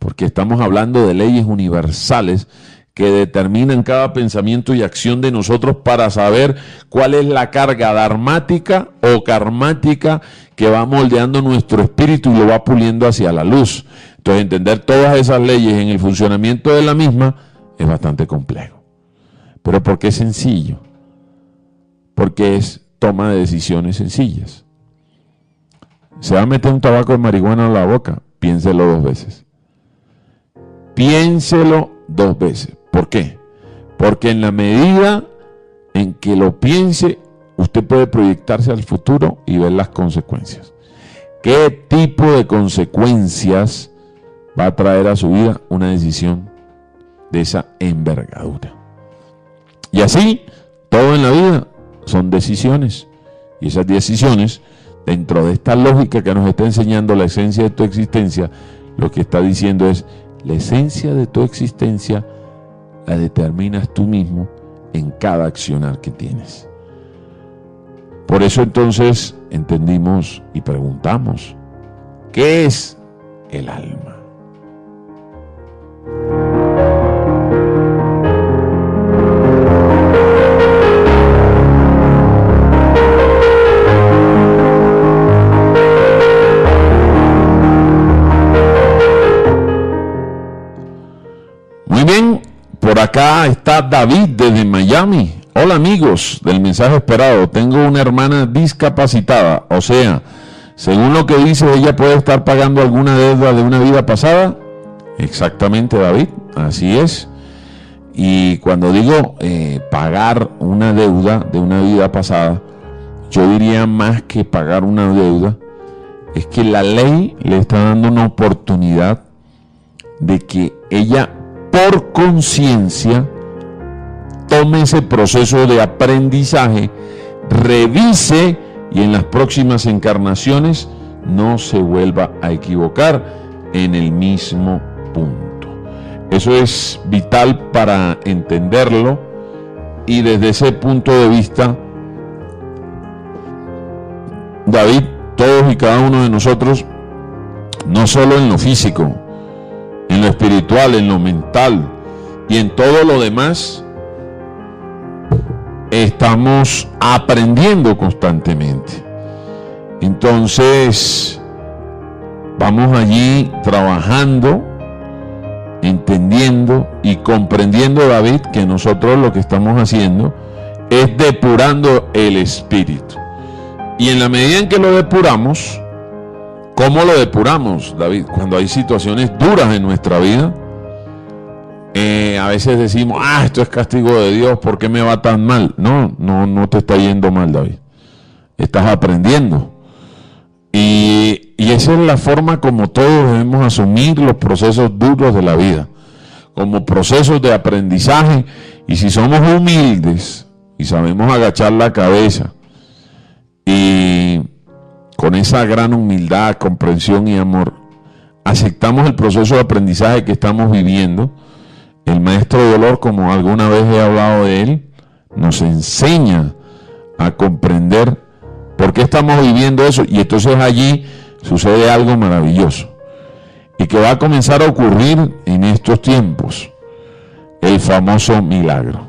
Porque estamos hablando de leyes universales que determinan cada pensamiento y acción de nosotros para saber cuál es la carga dharmática o karmática que va moldeando nuestro espíritu y lo va puliendo hacia la luz. Entonces, entender todas esas leyes en el funcionamiento de la misma es bastante complejo. ¿Pero por qué es sencillo? Porque es toma de decisiones sencillas. ¿Se va a meter un tabaco de marihuana en la boca? Piénselo 2 veces. Piénselo 2 veces. ¿Por qué? Porque en la medida en que lo piense, usted puede proyectarse al futuro y ver las consecuencias. ¿Qué tipo de consecuencias va a traer a su vida una decisión de esa envergadura. Y así, todo en la vida son decisiones. Y esas decisiones, dentro de esta lógica que nos está enseñando la esencia de tu existencia, lo que está diciendo es, la esencia de tu existencia la determinas tú mismo en cada accionar que tienes. Por eso entonces entendimos y preguntamos, ¿qué es el alma? Muy bien, por acá está David desde Miami. Hola amigos del mensaje esperado, tengo una hermana discapacitada, o sea, según lo que dice, ella puede estar pagando alguna deuda de una vida pasada. Exactamente, David, así es. Y cuando digo pagar una deuda de una vida pasada, yo diría más que pagar una deuda, es que la ley le está dando una oportunidad de que ella, por conciencia, tome ese proceso de aprendizaje, revise y en las próximas encarnaciones no se vuelva a equivocar en el mismo punto. Eso es vital para entenderlo, y desde ese punto de vista, David, todos y cada uno de nosotros, no solo en lo físico, en lo espiritual, en lo mental y en todo lo demás, estamos aprendiendo constantemente. Entonces, vamos allí trabajando, entendiendo y comprendiendo, David, que nosotros lo que estamos haciendo es depurando el espíritu. Y en la medida en que lo depuramos, ¿cómo lo depuramos, David? Cuando hay situaciones duras en nuestra vida, a veces decimos, esto es castigo de Dios, ¿por qué me va tan mal? No te está yendo mal, David. Estás aprendiendo. Y esa es la forma como todos debemos asumir los procesos duros de la vida, como procesos de aprendizaje. Y si somos humildes y sabemos agachar la cabeza, y con esa gran humildad, comprensión y amor, aceptamos el proceso de aprendizaje que estamos viviendo, el maestro dolor, como alguna vez he hablado de él, nos enseña a comprender por qué estamos viviendo eso, y entonces allí sucede algo maravilloso y que va a comenzar a ocurrir en estos tiempos, el famoso milagro.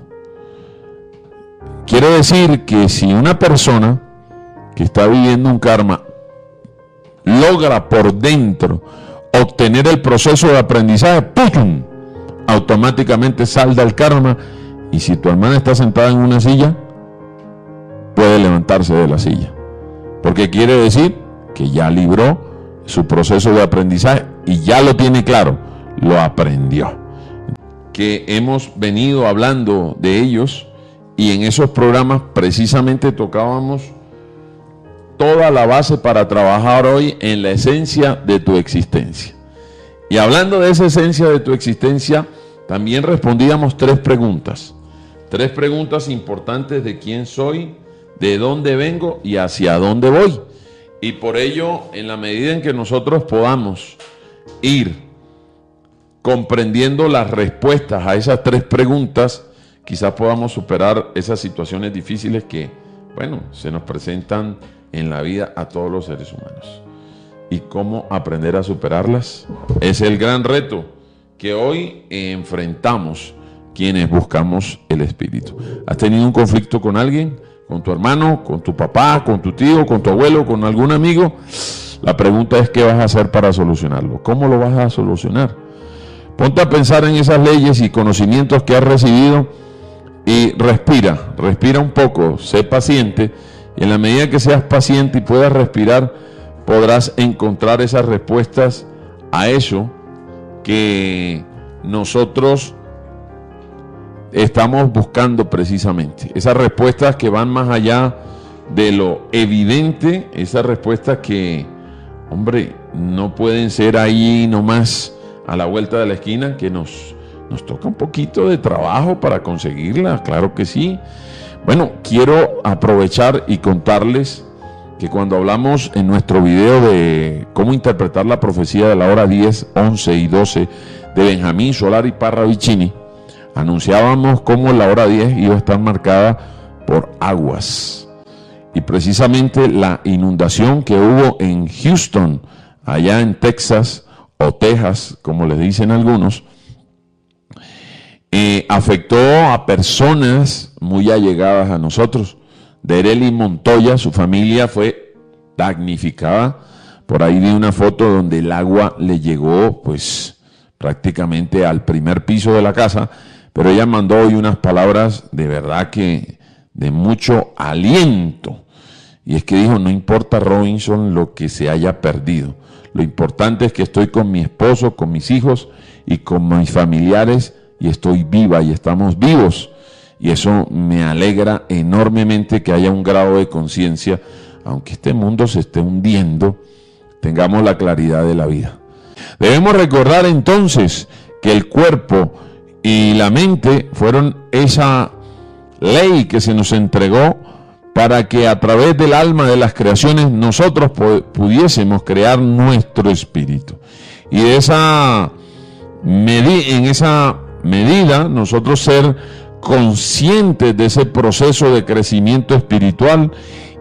Quiere decir que si una persona que está viviendo un karma logra por dentro obtener el proceso de aprendizaje, ¡pum!, automáticamente salda el karma, y si tu hermana está sentada en una silla, puede levantarse de la silla, porque quiere decir que ya libró su proceso de aprendizaje y ya lo tiene claro, lo aprendió. Que hemos venido hablando de ellos, y en esos programas precisamente tocábamos toda la base para trabajar hoy en la esencia de tu existencia. Y hablando de esa esencia de tu existencia, también respondíamos tres preguntas importantes: de quién soy, de dónde vengo y hacia dónde voy. Y por ello, en la medida en que nosotros podamos ir comprendiendo las respuestas a esas tres preguntas, quizás podamos superar esas situaciones difíciles que, se nos presentan en la vida a todos los seres humanos. ¿Y cómo aprender a superarlas? Es el gran reto que hoy enfrentamos quienes buscamos el espíritu. ¿Has tenido un conflicto con alguien? ¿Con tu hermano? ¿Con tu papá? ¿Con tu tío? ¿Con tu abuelo? ¿Con algún amigo? La pregunta es, ¿qué vas a hacer para solucionarlo? ¿Cómo lo vas a solucionar? Ponte a pensar en esas leyes y conocimientos que has recibido y respira un poco, sé paciente, y en la medida que seas paciente y puedas respirar, podrás encontrar esas respuestas a eso que nosotros estamos buscando precisamente. Esas respuestas que van más allá de lo evidente, esas respuestas que, no pueden ser ahí nomás a la vuelta de la esquina que nos toca un poquito de trabajo para conseguirla, claro que sí. Bueno, quiero aprovechar y contarles que cuando hablamos en nuestro video de cómo interpretar la profecía de la hora 10, 11 y 12 de Benjamín Solari Parra Vicini, anunciábamos cómo la hora 10 iba a estar marcada por aguas. Y precisamente la inundación que hubo en Houston, allá en Texas, o Texas, como les dicen algunos, afectó a personas muy allegadas a nosotros. Derely Montoya, su familia fue damnificada. Por ahí vi una foto donde el agua le llegó pues prácticamente al primer piso de la casa, pero ella mandó hoy unas palabras de verdad que de mucho aliento. Y es que dijo, no importa, Robinson, lo que se haya perdido. Lo importante es que estoy con mi esposo, con mis hijos y con mis familiares y estoy viva y estamos vivos. Y eso me alegra enormemente que haya un grado de conciencia, aunque este mundo se esté hundiendo, tengamos la claridad de la vida. Debemos recordar entonces que el cuerpo y la mente fueron esa ley que se nos entregó para que a través del alma de las creaciones nosotros pudiésemos crear nuestro espíritu. Y en esa medida nosotros ser conscientes de ese proceso de crecimiento espiritual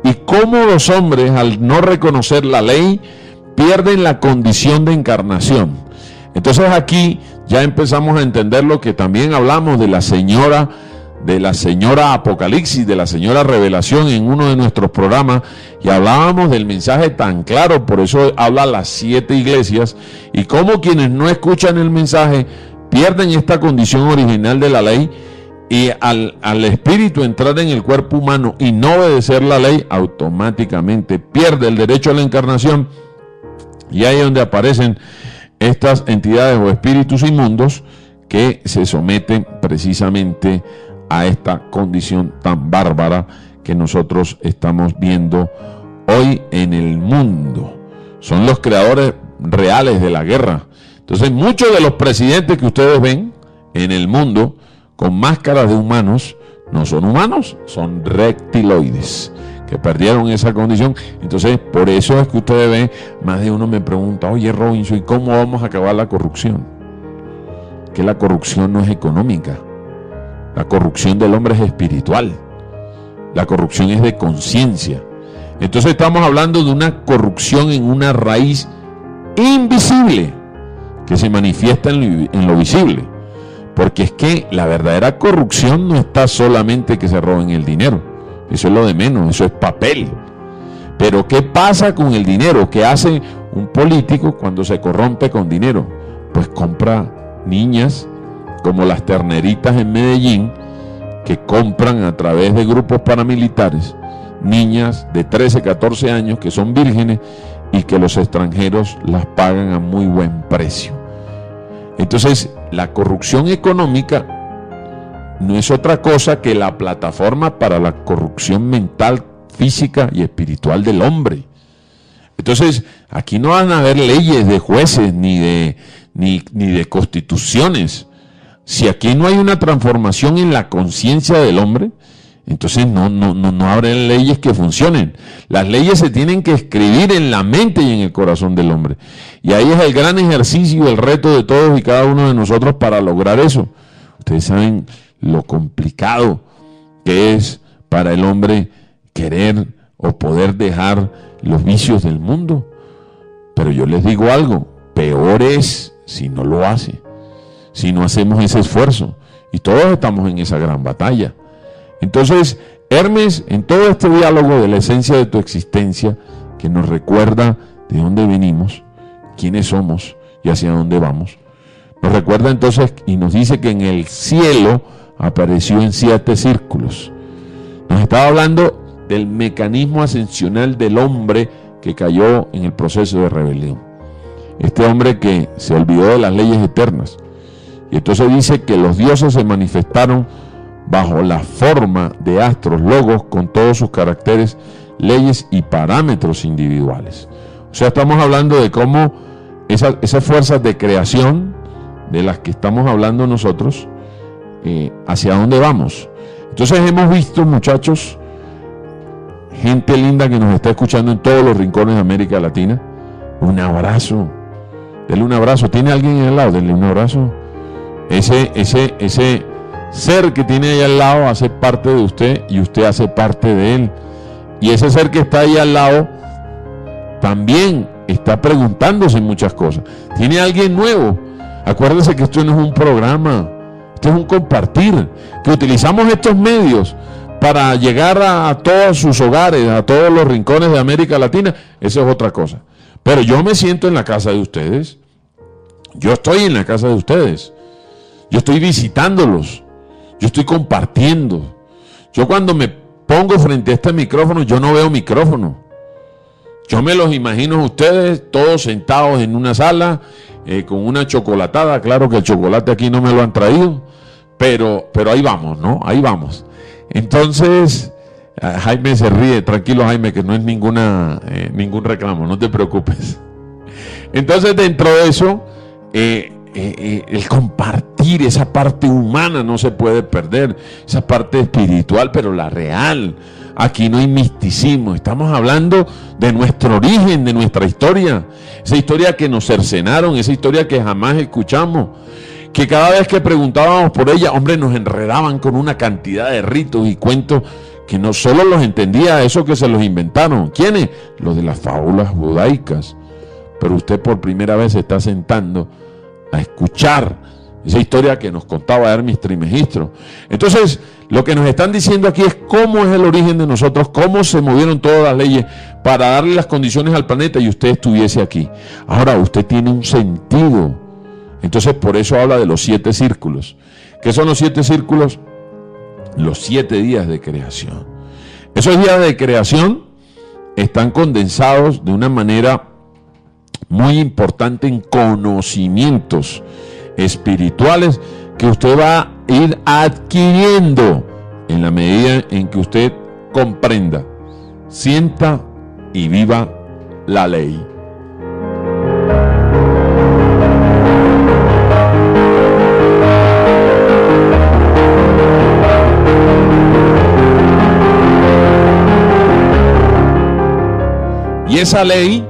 y cómo los hombres, al no reconocer la ley, pierden la condición de encarnación. Entonces aquí ya empezamos a entender lo que también hablamos de la señora Apocalipsis, de la señora Revelación en uno de nuestros programas, y hablábamos del mensaje tan claro. Por eso habla las 7 iglesias y cómo quienes no escuchan el mensaje pierden esta condición original de la ley. Y al espíritu entrar en el cuerpo humano y no obedecer la ley, automáticamente pierde el derecho a la encarnación. Y ahí es donde aparecen estas entidades o espíritus inmundos que se someten precisamente a esta condición tan bárbara que nosotros estamos viendo hoy en el mundo. Son los creadores reales de la guerra. Entonces, muchos de los presidentes que ustedes ven en el mundo con máscaras de humanos, no son humanos, son reptiloides, que perdieron esa condición. Entonces, por eso es que ustedes ven, más de uno me pregunta, oye Robinson, ¿y cómo vamos a acabar la corrupción? Que la corrupción no es económica, la corrupción del hombre es espiritual, la corrupción es de conciencia. Entonces estamos hablando de una corrupción en una raíz invisible, que se manifiesta en lo visible. Porque es que la verdadera corrupción no está solamente que se roben el dinero. Eso es lo de menos, eso es papel. Pero ¿qué pasa con el dinero? ¿Qué hace un político cuando se corrompe con dinero? Pues compra niñas como las terneritas en Medellín, que compran a través de grupos paramilitares, niñas de 13, 14 años que son vírgenes y que los extranjeros las pagan a muy buen precio. Entonces, la corrupción económica no es otra cosa que la plataforma para la corrupción mental, física y espiritual del hombre. Entonces, aquí no van a haber leyes de jueces ni de constituciones. Si aquí no hay una transformación en la conciencia del hombre, entonces no habrá leyes que funcionen. Las leyes se tienen que escribir en la mente y en el corazón del hombre. Y ahí es el gran ejercicio, el reto de todos y cada uno de nosotros para lograr eso. Ustedes saben lo complicado que es para el hombre querer o poder dejar los vicios del mundo. Pero yo les digo algo, peor es si no lo hace, si no hacemos ese esfuerzo. Y todos estamos en esa gran batalla. Entonces, Hermes, en todo este diálogo de la esencia de tu existencia, que nos recuerda de dónde venimos, quiénes somos y hacia dónde vamos, nos recuerda entonces y nos dice que en el cielo apareció en 7 círculos. Nos estaba hablando del mecanismo ascensional del hombre que cayó en el proceso de rebelión. Este hombre que se olvidó de las leyes eternas. Y entonces dice que los dioses se manifestaron bajo la forma de astros, logos, con todos sus caracteres, leyes y parámetros individuales. O sea, estamos hablando de cómo esas fuerzas de creación de las que estamos hablando nosotros, hacia dónde vamos. Entonces hemos visto, muchachos, gente linda que nos está escuchando en todos los rincones de América Latina. Un abrazo. Denle un abrazo. ¿Tiene alguien ahí al lado? Denle un abrazo. Ese ser que tiene ahí al lado hace parte de usted y usted hace parte de él. Y ese ser que está ahí al lado también está preguntándose muchas cosas. ¿Tiene alguien nuevo? Acuérdense que esto no es un programa, esto es un compartir, que utilizamos estos medios para llegar a todos sus hogares, a todos los rincones de América Latina. Eso es otra cosa. Pero yo me siento en la casa de ustedes. Yo estoy en la casa de ustedes. Yo estoy visitándolos. Yo estoy compartiendo. Yo cuando me pongo frente a este micrófono, yo no veo micrófono. Yo me los imagino a ustedes todos sentados en una sala con una chocolatada. Claro que el chocolate aquí no me lo han traído, pero ahí vamos, ¿no? Ahí vamos. Entonces, Jaime se ríe. Tranquilo, Jaime, que no es ningún reclamo, no te preocupes. Entonces, dentro de eso, el compartir, esa parte humana no se puede perder, esa parte espiritual, pero la real. Aquí no hay misticismo, estamos hablando de nuestro origen, de nuestra historia, esa historia que nos cercenaron, esa historia que jamás escuchamos, que cada vez que preguntábamos por ella, hombre, nos enredaban con una cantidad de ritos y cuentos que no solo los entendía eso que se los inventaron. ¿Quiénes? Los de las fábulas judaicas. Pero usted por primera vez se está sentando a escuchar esa historia que nos contaba Hermes Trismegisto. Entonces, lo que nos están diciendo aquí es cómo es el origen de nosotros, cómo se movieron todas las leyes para darle las condiciones al planeta y usted estuviese aquí. Ahora, usted tiene un sentido. Entonces, por eso habla de los 7 círculos. ¿Qué son los 7 círculos? Los 7 días de creación. Esos días de creación están condensados de una manera muy importante en conocimientos espirituales que usted va a ir adquiriendo en la medida en que usted comprenda, sienta y viva la ley. Y esa ley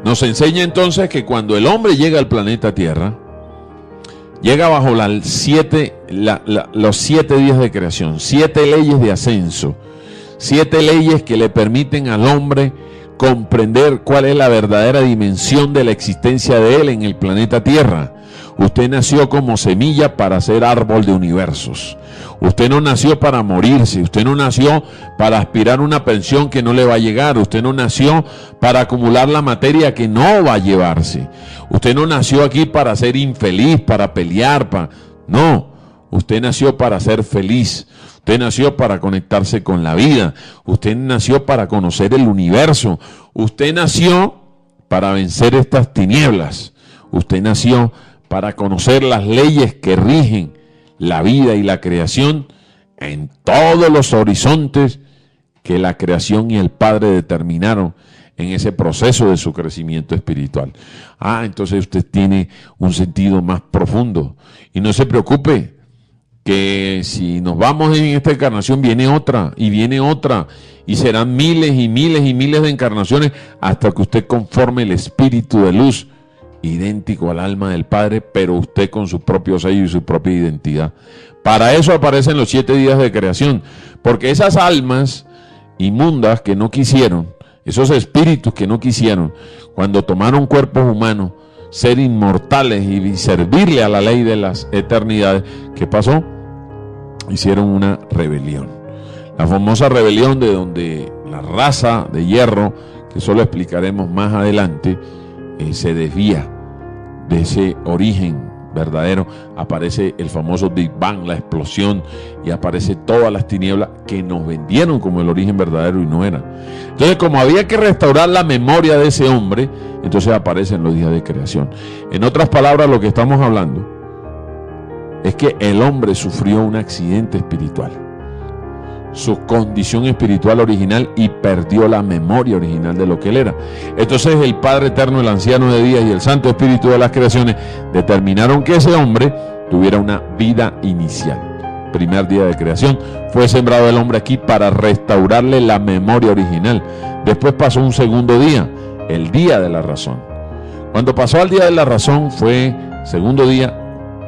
nos enseña entonces que cuando el hombre llega al planeta Tierra, llega bajo los 7 días de creación, 7 leyes de ascenso, 7 leyes que le permiten al hombre comprender cuál es la verdadera dimensión de la existencia de él en el planeta Tierra. Usted nació como semilla para ser árbol de universos. Usted no nació para morirse, usted no nació para aspirar a una pensión que no le va a llegar, usted no nació para acumular la materia que no va a llevarse. Usted no nació aquí para ser infeliz, para pelear, no, usted nació para ser feliz. Usted nació para conectarse con la vida. Usted nació para conocer el universo. Usted nació para vencer estas tinieblas. Usted nació para conocer las leyes que rigen la vida y la creación en todos los horizontes que la creación y el Padre determinaron en ese proceso de su crecimiento espiritual. Entonces usted tiene un sentido más profundo. Y no se preocupe, que si nos vamos en esta encarnación viene otra, y serán miles y miles y miles de encarnaciones hasta que usted conforme el espíritu de luz, idéntico al alma del Padre, pero usted con su propio sello y su propia identidad. Para eso aparecen los 7 días de creación, porque esas almas inmundas que no quisieron, esos espíritus que no quisieron, cuando tomaron cuerpos humanos, ser inmortales y servirle a la ley de las eternidades, ¿qué pasó? Hicieron una rebelión. La famosa rebelión de donde la raza de hierro, que eso lo explicaremos más adelante, se desvía de ese origen verdadero. Aparece el famoso Big Bang, la explosión, y aparece todas las tinieblas que nos vendieron como el origen verdadero y no era. Entonces, como había que restaurar la memoria de ese hombre, entonces aparecen los días de creación. En otras palabras, lo que estamos hablando es que el hombre sufrió un accidente espiritual. su condición espiritual original y perdió la memoria original de lo que él era. Entonces el Padre Eterno, el Anciano de Días y el Santo Espíritu de las creaciones determinaron que ese hombre tuviera una vida inicial. Primer día de creación, fue sembrado el hombre aquí para restaurarle la memoria original. Después pasó un segundo día, el día de la razón. Cuando pasó al día de la razón, fue segundo día.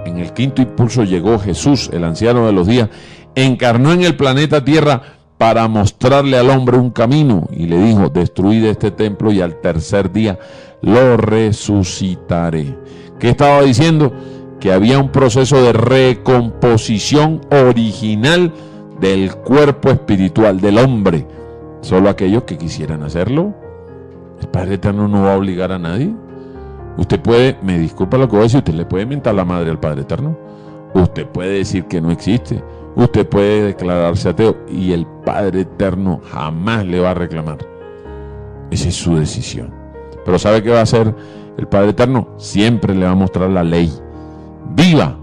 En el quinto impulso llegó Jesús, el anciano de los días, encarnó en el planeta Tierra para mostrarle al hombre un camino y le dijo: destruid este templo y al tercer día lo resucitaré. ¿Qué estaba diciendo? Que había un proceso de recomposición original del cuerpo espiritual del hombre. Solo aquellos que quisieran hacerlo. El Padre Eterno no va a obligar a nadie. Usted puede, me disculpa lo que voy a decir, usted le puede mentar la madre al Padre Eterno. Usted puede decir que no existe. Usted puede declararse ateo y el Padre Eterno jamás le va a reclamar. Esa es su decisión. Pero ¿sabe qué va a hacer el Padre Eterno? Siempre le va a mostrar la ley viva.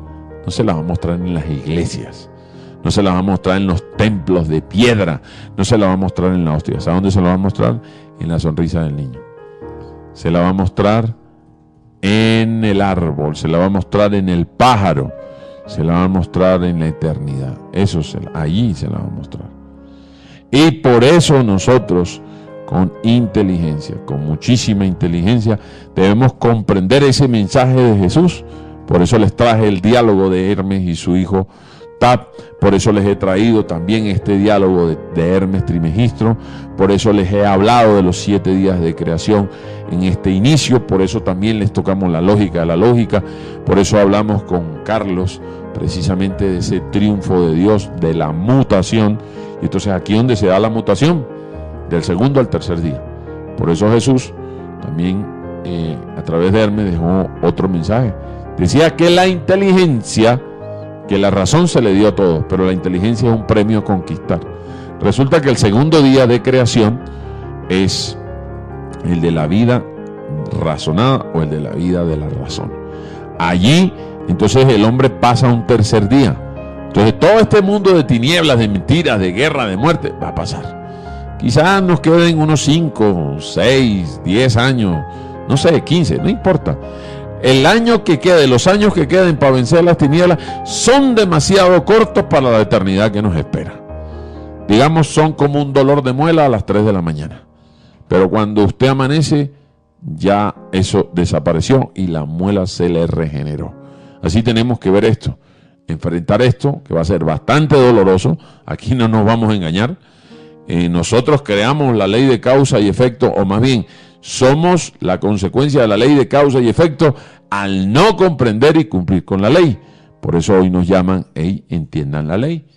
No se la va a mostrar en las iglesias, no se la va a mostrar en los templos de piedra, no se la va a mostrar en la hostia. ¿Sabe dónde se la va a mostrar? En la sonrisa del niño. Se la va a mostrar en el árbol, se la va a mostrar en el pájaro, se la va a mostrar en la eternidad. Allí se la va a mostrar. Y por eso nosotros, con inteligencia, con muchísima inteligencia, debemos comprender ese mensaje de Jesús. Por eso les traje el diálogo de Hermes y su hijo Tap. Por eso les he traído también este diálogo de Hermes Trimegistro. Por eso les he hablado de los 7 días de creación en este inicio. Por eso también les tocamos la lógica de la lógica. Por eso hablamos con Carlos precisamente de ese triunfo de Dios, de la mutación. Y entonces aquí donde se da la mutación, del segundo al tercer día. Por eso Jesús también a través de Hermes dejó otro mensaje. Decía que la inteligencia, que la razón se le dio a todos, pero la inteligencia es un premio a conquistar. Resulta que el segundo día de creación es el de la vida razonada o el de la vida de la razón. Allí, entonces, el hombre pasa a un tercer día. Entonces, todo este mundo de tinieblas, de mentiras, de guerra, de muerte, va a pasar. Quizás nos queden unos 5, 6, 10 años, no sé, 15, no importa. El año que quede, los años que queden para vencer las tinieblas son demasiado cortos para la eternidad que nos espera. Digamos, son como un dolor de muela a las 3 de la mañana. Pero cuando usted amanece, ya eso desapareció y la muela se le regeneró. Así tenemos que ver esto, enfrentar esto, que va a ser bastante doloroso. Aquí no nos vamos a engañar. Nosotros creamos la ley de causa y efecto, o más bien, somos la consecuencia de la ley de causa y efecto al no comprender y cumplir con la ley. Por eso hoy nos llaman, entiendan la ley.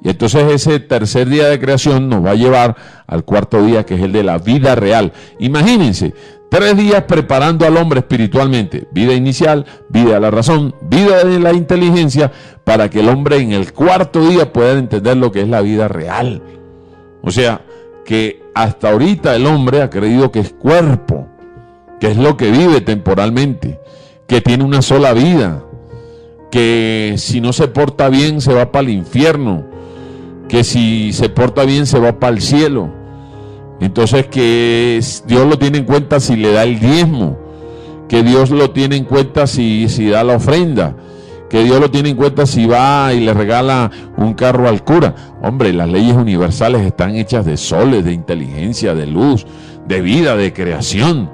Y entonces ese tercer día de creación nos va a llevar al cuarto día, que es el de la vida real. Imagínense, 3 días preparando al hombre espiritualmente, vida inicial, vida de la razón, vida de la inteligencia, para que el hombre en el cuarto día pueda entender lo que es la vida real. O sea, que hasta ahorita el hombre ha creído que es cuerpo, que es lo que vive temporalmente, que tiene una sola vida, que si no se porta bien se va para el infierno, que si se porta bien se va para el cielo. Entonces que Dios lo tiene en cuenta si le da el diezmo, que Dios lo tiene en cuenta si da la ofrenda, que Dios lo tiene en cuenta si va y le regala un carro al cura. Hombre, las leyes universales están hechas de soles, de inteligencia, de luz, de vida, de creación.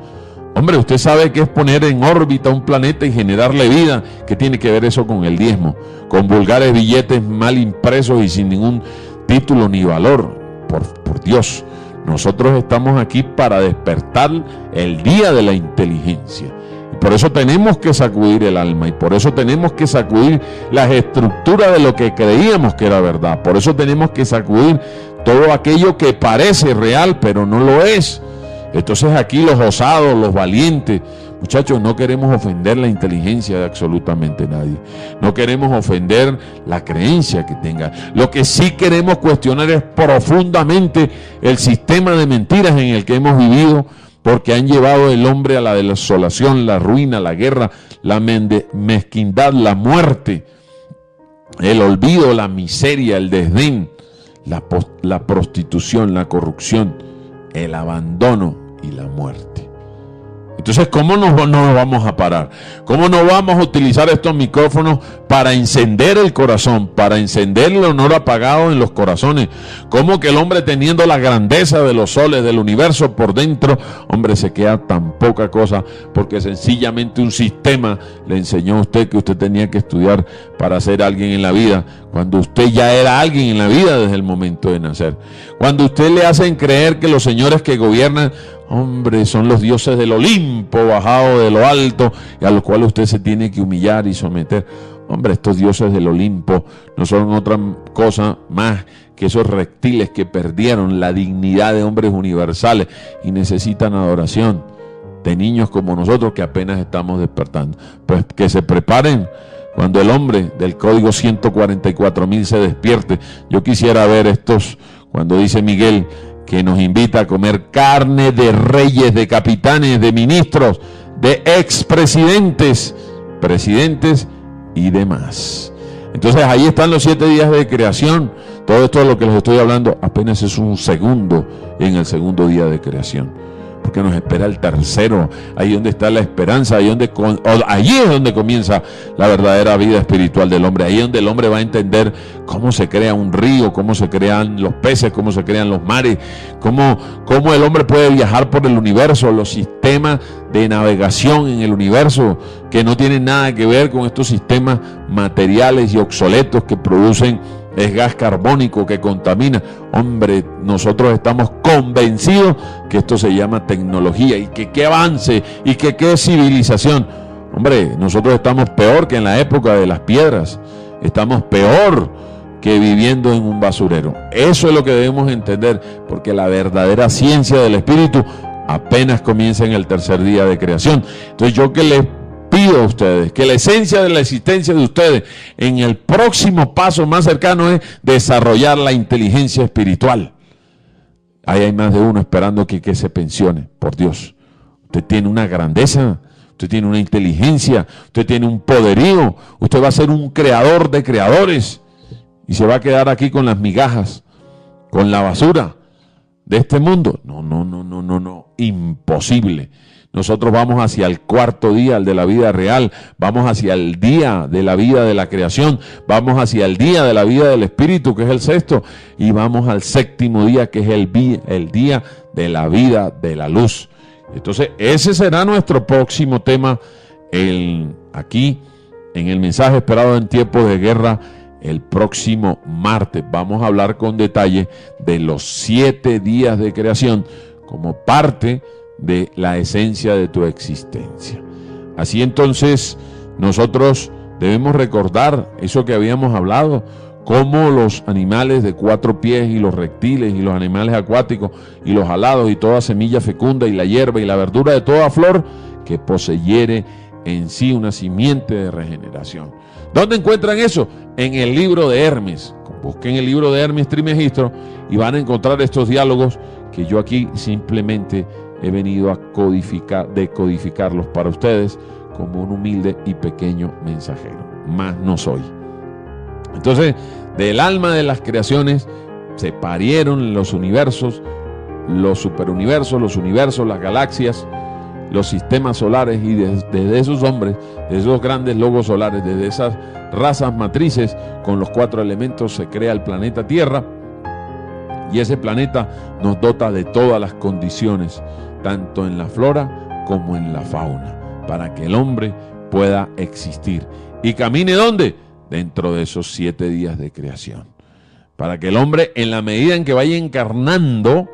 Hombre, usted sabe qué es poner en órbita un planeta y generarle vida. ¿Qué tiene que ver eso con el diezmo? Con vulgares billetes mal impresos y sin ningún título ni valor. Por Dios, nosotros estamos aquí para despertar el día de la inteligencia. Por eso tenemos que sacudir el alma y por eso tenemos que sacudir las estructuras de lo que creíamos que era verdad. Por eso tenemos que sacudir todo aquello que parece real pero no lo es. Entonces aquí los osados, los valientes, muchachos, no queremos ofender la inteligencia de absolutamente nadie. No queremos ofender la creencia que tenga. Lo que sí queremos cuestionar es profundamente el sistema de mentiras en el que hemos vivido, porque han llevado el hombre a la desolación, la ruina, la guerra, la mezquindad, la muerte, el olvido, la miseria, el desdén, la prostitución, la corrupción, el abandono y la muerte. Entonces, ¿cómo no nos vamos a parar? ¿Cómo no vamos a utilizar estos micrófonos para encender el corazón, para encender el honor apagado en los corazones? ¿Cómo que el hombre, teniendo la grandeza de los soles del universo por dentro, hombre, se queda tan poca cosa porque sencillamente un sistema le enseñó a usted que usted tenía que estudiar para ser alguien en la vida, cuando usted ya era alguien en la vida desde el momento de nacer? Cuando usted le hacen creer que los señores que gobiernan, hombre, son los dioses del Olimpo, bajado de lo alto, y a los cuales usted se tiene que humillar y someter. Hombre, estos dioses del Olimpo no son otra cosa más que esos reptiles que perdieron la dignidad de hombres universales y necesitan adoración de niños como nosotros que apenas estamos despertando. Pues que se preparen cuando el hombre del código 144.000 se despierte. Yo quisiera ver estos, cuando dice Miguel que nos invita a comer carne de reyes, de capitanes, de ministros, de expresidentes, presidentes y demás. Entonces ahí están los 7 días de creación. Todo esto de lo que les estoy hablando apenas es un segundo en el segundo día de creación, porque nos espera el tercero. Ahí donde está la esperanza, allí es donde comienza la verdadera vida espiritual del hombre. Ahí es donde el hombre va a entender cómo se crea un río, cómo se crean los peces, cómo se crean los mares, cómo el hombre puede viajar por el universo, los sistemas de navegación en el universo que no tienen nada que ver con estos sistemas materiales y obsoletos que producen es gas carbónico que contamina. Hombre, nosotros estamos convencidos que esto se llama tecnología y que qué avance y que qué civilización. Hombre, nosotros estamos peor que en la época de las piedras. Estamos peor que viviendo en un basurero. Eso es lo que debemos entender, porque la verdadera ciencia del espíritu apenas comienza en el tercer día de creación. Entonces yo que les pido a ustedes que la esencia de la existencia de ustedes en el próximo paso más cercano es desarrollar la inteligencia espiritual. Ahí hay más de uno esperando que se pensione. Por Dios, usted tiene una grandeza, usted tiene una inteligencia, usted tiene un poderío, usted va a ser un creador de creadores y se va a quedar aquí con las migajas, con la basura de este mundo. No, imposible. Nosotros vamos hacia el cuarto día, el de la vida real, vamos hacia el día de la vida de la creación, vamos hacia el día de la vida del espíritu, que es el sexto, y vamos al séptimo día, que es el día de la vida de la luz. Entonces ese será nuestro próximo tema aquí en el mensaje esperado en tiempos de guerra. El próximo martes vamos a hablar con detalle de los 7 días de creación como parte de la esencia de tu existencia. Así entonces nosotros debemos recordar eso que habíamos hablado, cómo los animales de 4 pies y los reptiles y los animales acuáticos y los alados y toda semilla fecunda y la hierba y la verdura de toda flor que poseyere en sí una simiente de regeneración. ¿Dónde encuentran eso? En el libro de Hermes. Busquen el libro de Hermes Trismegisto y van a encontrar estos diálogos que yo aquí simplemente he venido a decodificarlos para ustedes como un humilde y pequeño mensajero. Más no soy. Entonces, del alma de las creaciones se parieron los universos, los superuniversos, los universos, las galaxias, los sistemas solares, y desde esos hombres, de esos grandes logos solares, desde esas razas matrices con los 4 elementos se crea el planeta Tierra, y ese planeta nos dota de todas las condiciones, tanto en la flora como en la fauna, para que el hombre pueda existir. ¿Y camine dónde? Dentro de esos 7 días de creación. Para que el hombre, en la medida en que vaya encarnando,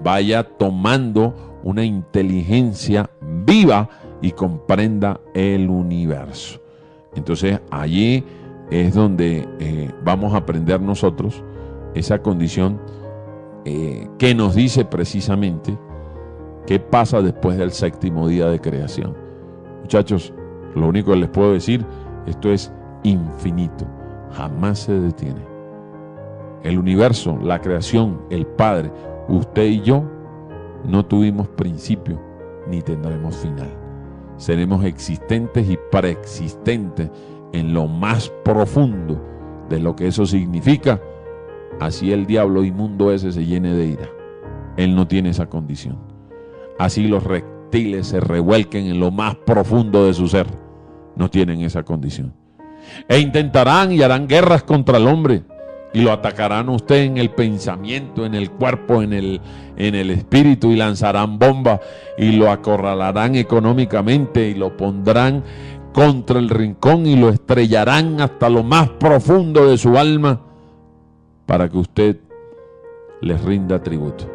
vaya tomando una inteligencia viva y comprenda el universo. Entonces allí es donde vamos a aprender nosotros esa condición que nos dice precisamente qué pasa después del 7º día de creación. Muchachos, lo único que les puedo decir, esto es infinito, jamás se detiene. El universo, la creación, el Padre, usted y yo no tuvimos principio ni tendremos final. Seremos existentes y preexistentes en lo más profundo de lo que eso significa así el diablo inmundo ese se llene de ira. Él no tiene esa condición. Así los reptiles se revuelquen en lo más profundo de su ser, no tienen esa condición. E intentarán y harán guerras contra el hombre, y lo atacarán a usted en el pensamiento, en el cuerpo, en el espíritu, y lanzarán bombas y lo acorralarán económicamente y lo pondrán contra el rincón y lo estrellarán hasta lo más profundo de su alma para que usted les rinda tributo.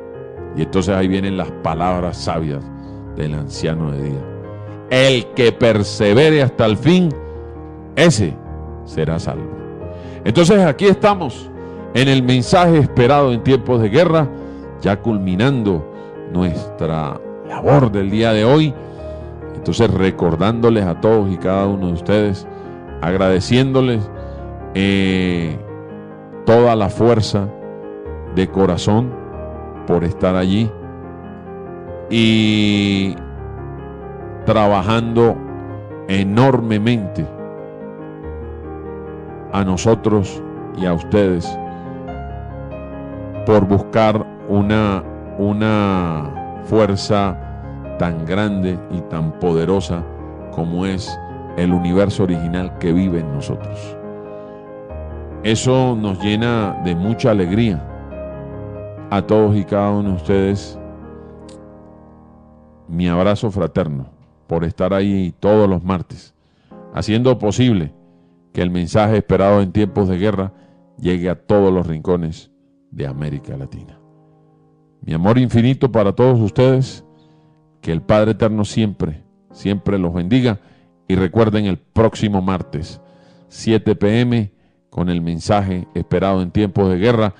Y entonces ahí vienen las palabras sabias del anciano de día: el que persevere hasta el fin, ese será salvo. Entonces aquí estamos en el mensaje esperado en tiempos de guerra, ya culminando nuestra labor del día de hoy. Entonces recordándoles a todos y cada uno de ustedes, agradeciéndoles toda la fuerza de corazón por estar allí y trabajando enormemente a nosotros y a ustedes por buscar una fuerza tan grande y tan poderosa como es el universo original que vive en nosotros. Eso nos llena de mucha alegría a todos y cada uno de ustedes. Mi abrazo fraterno por estar ahí todos los martes, haciendo posible que el mensaje esperado en tiempos de guerra llegue a todos los rincones de América Latina. Mi amor infinito para todos ustedes, que el Padre Eterno siempre los bendiga, y recuerden el próximo martes, 7 p.m., con el mensaje esperado en tiempos de guerra,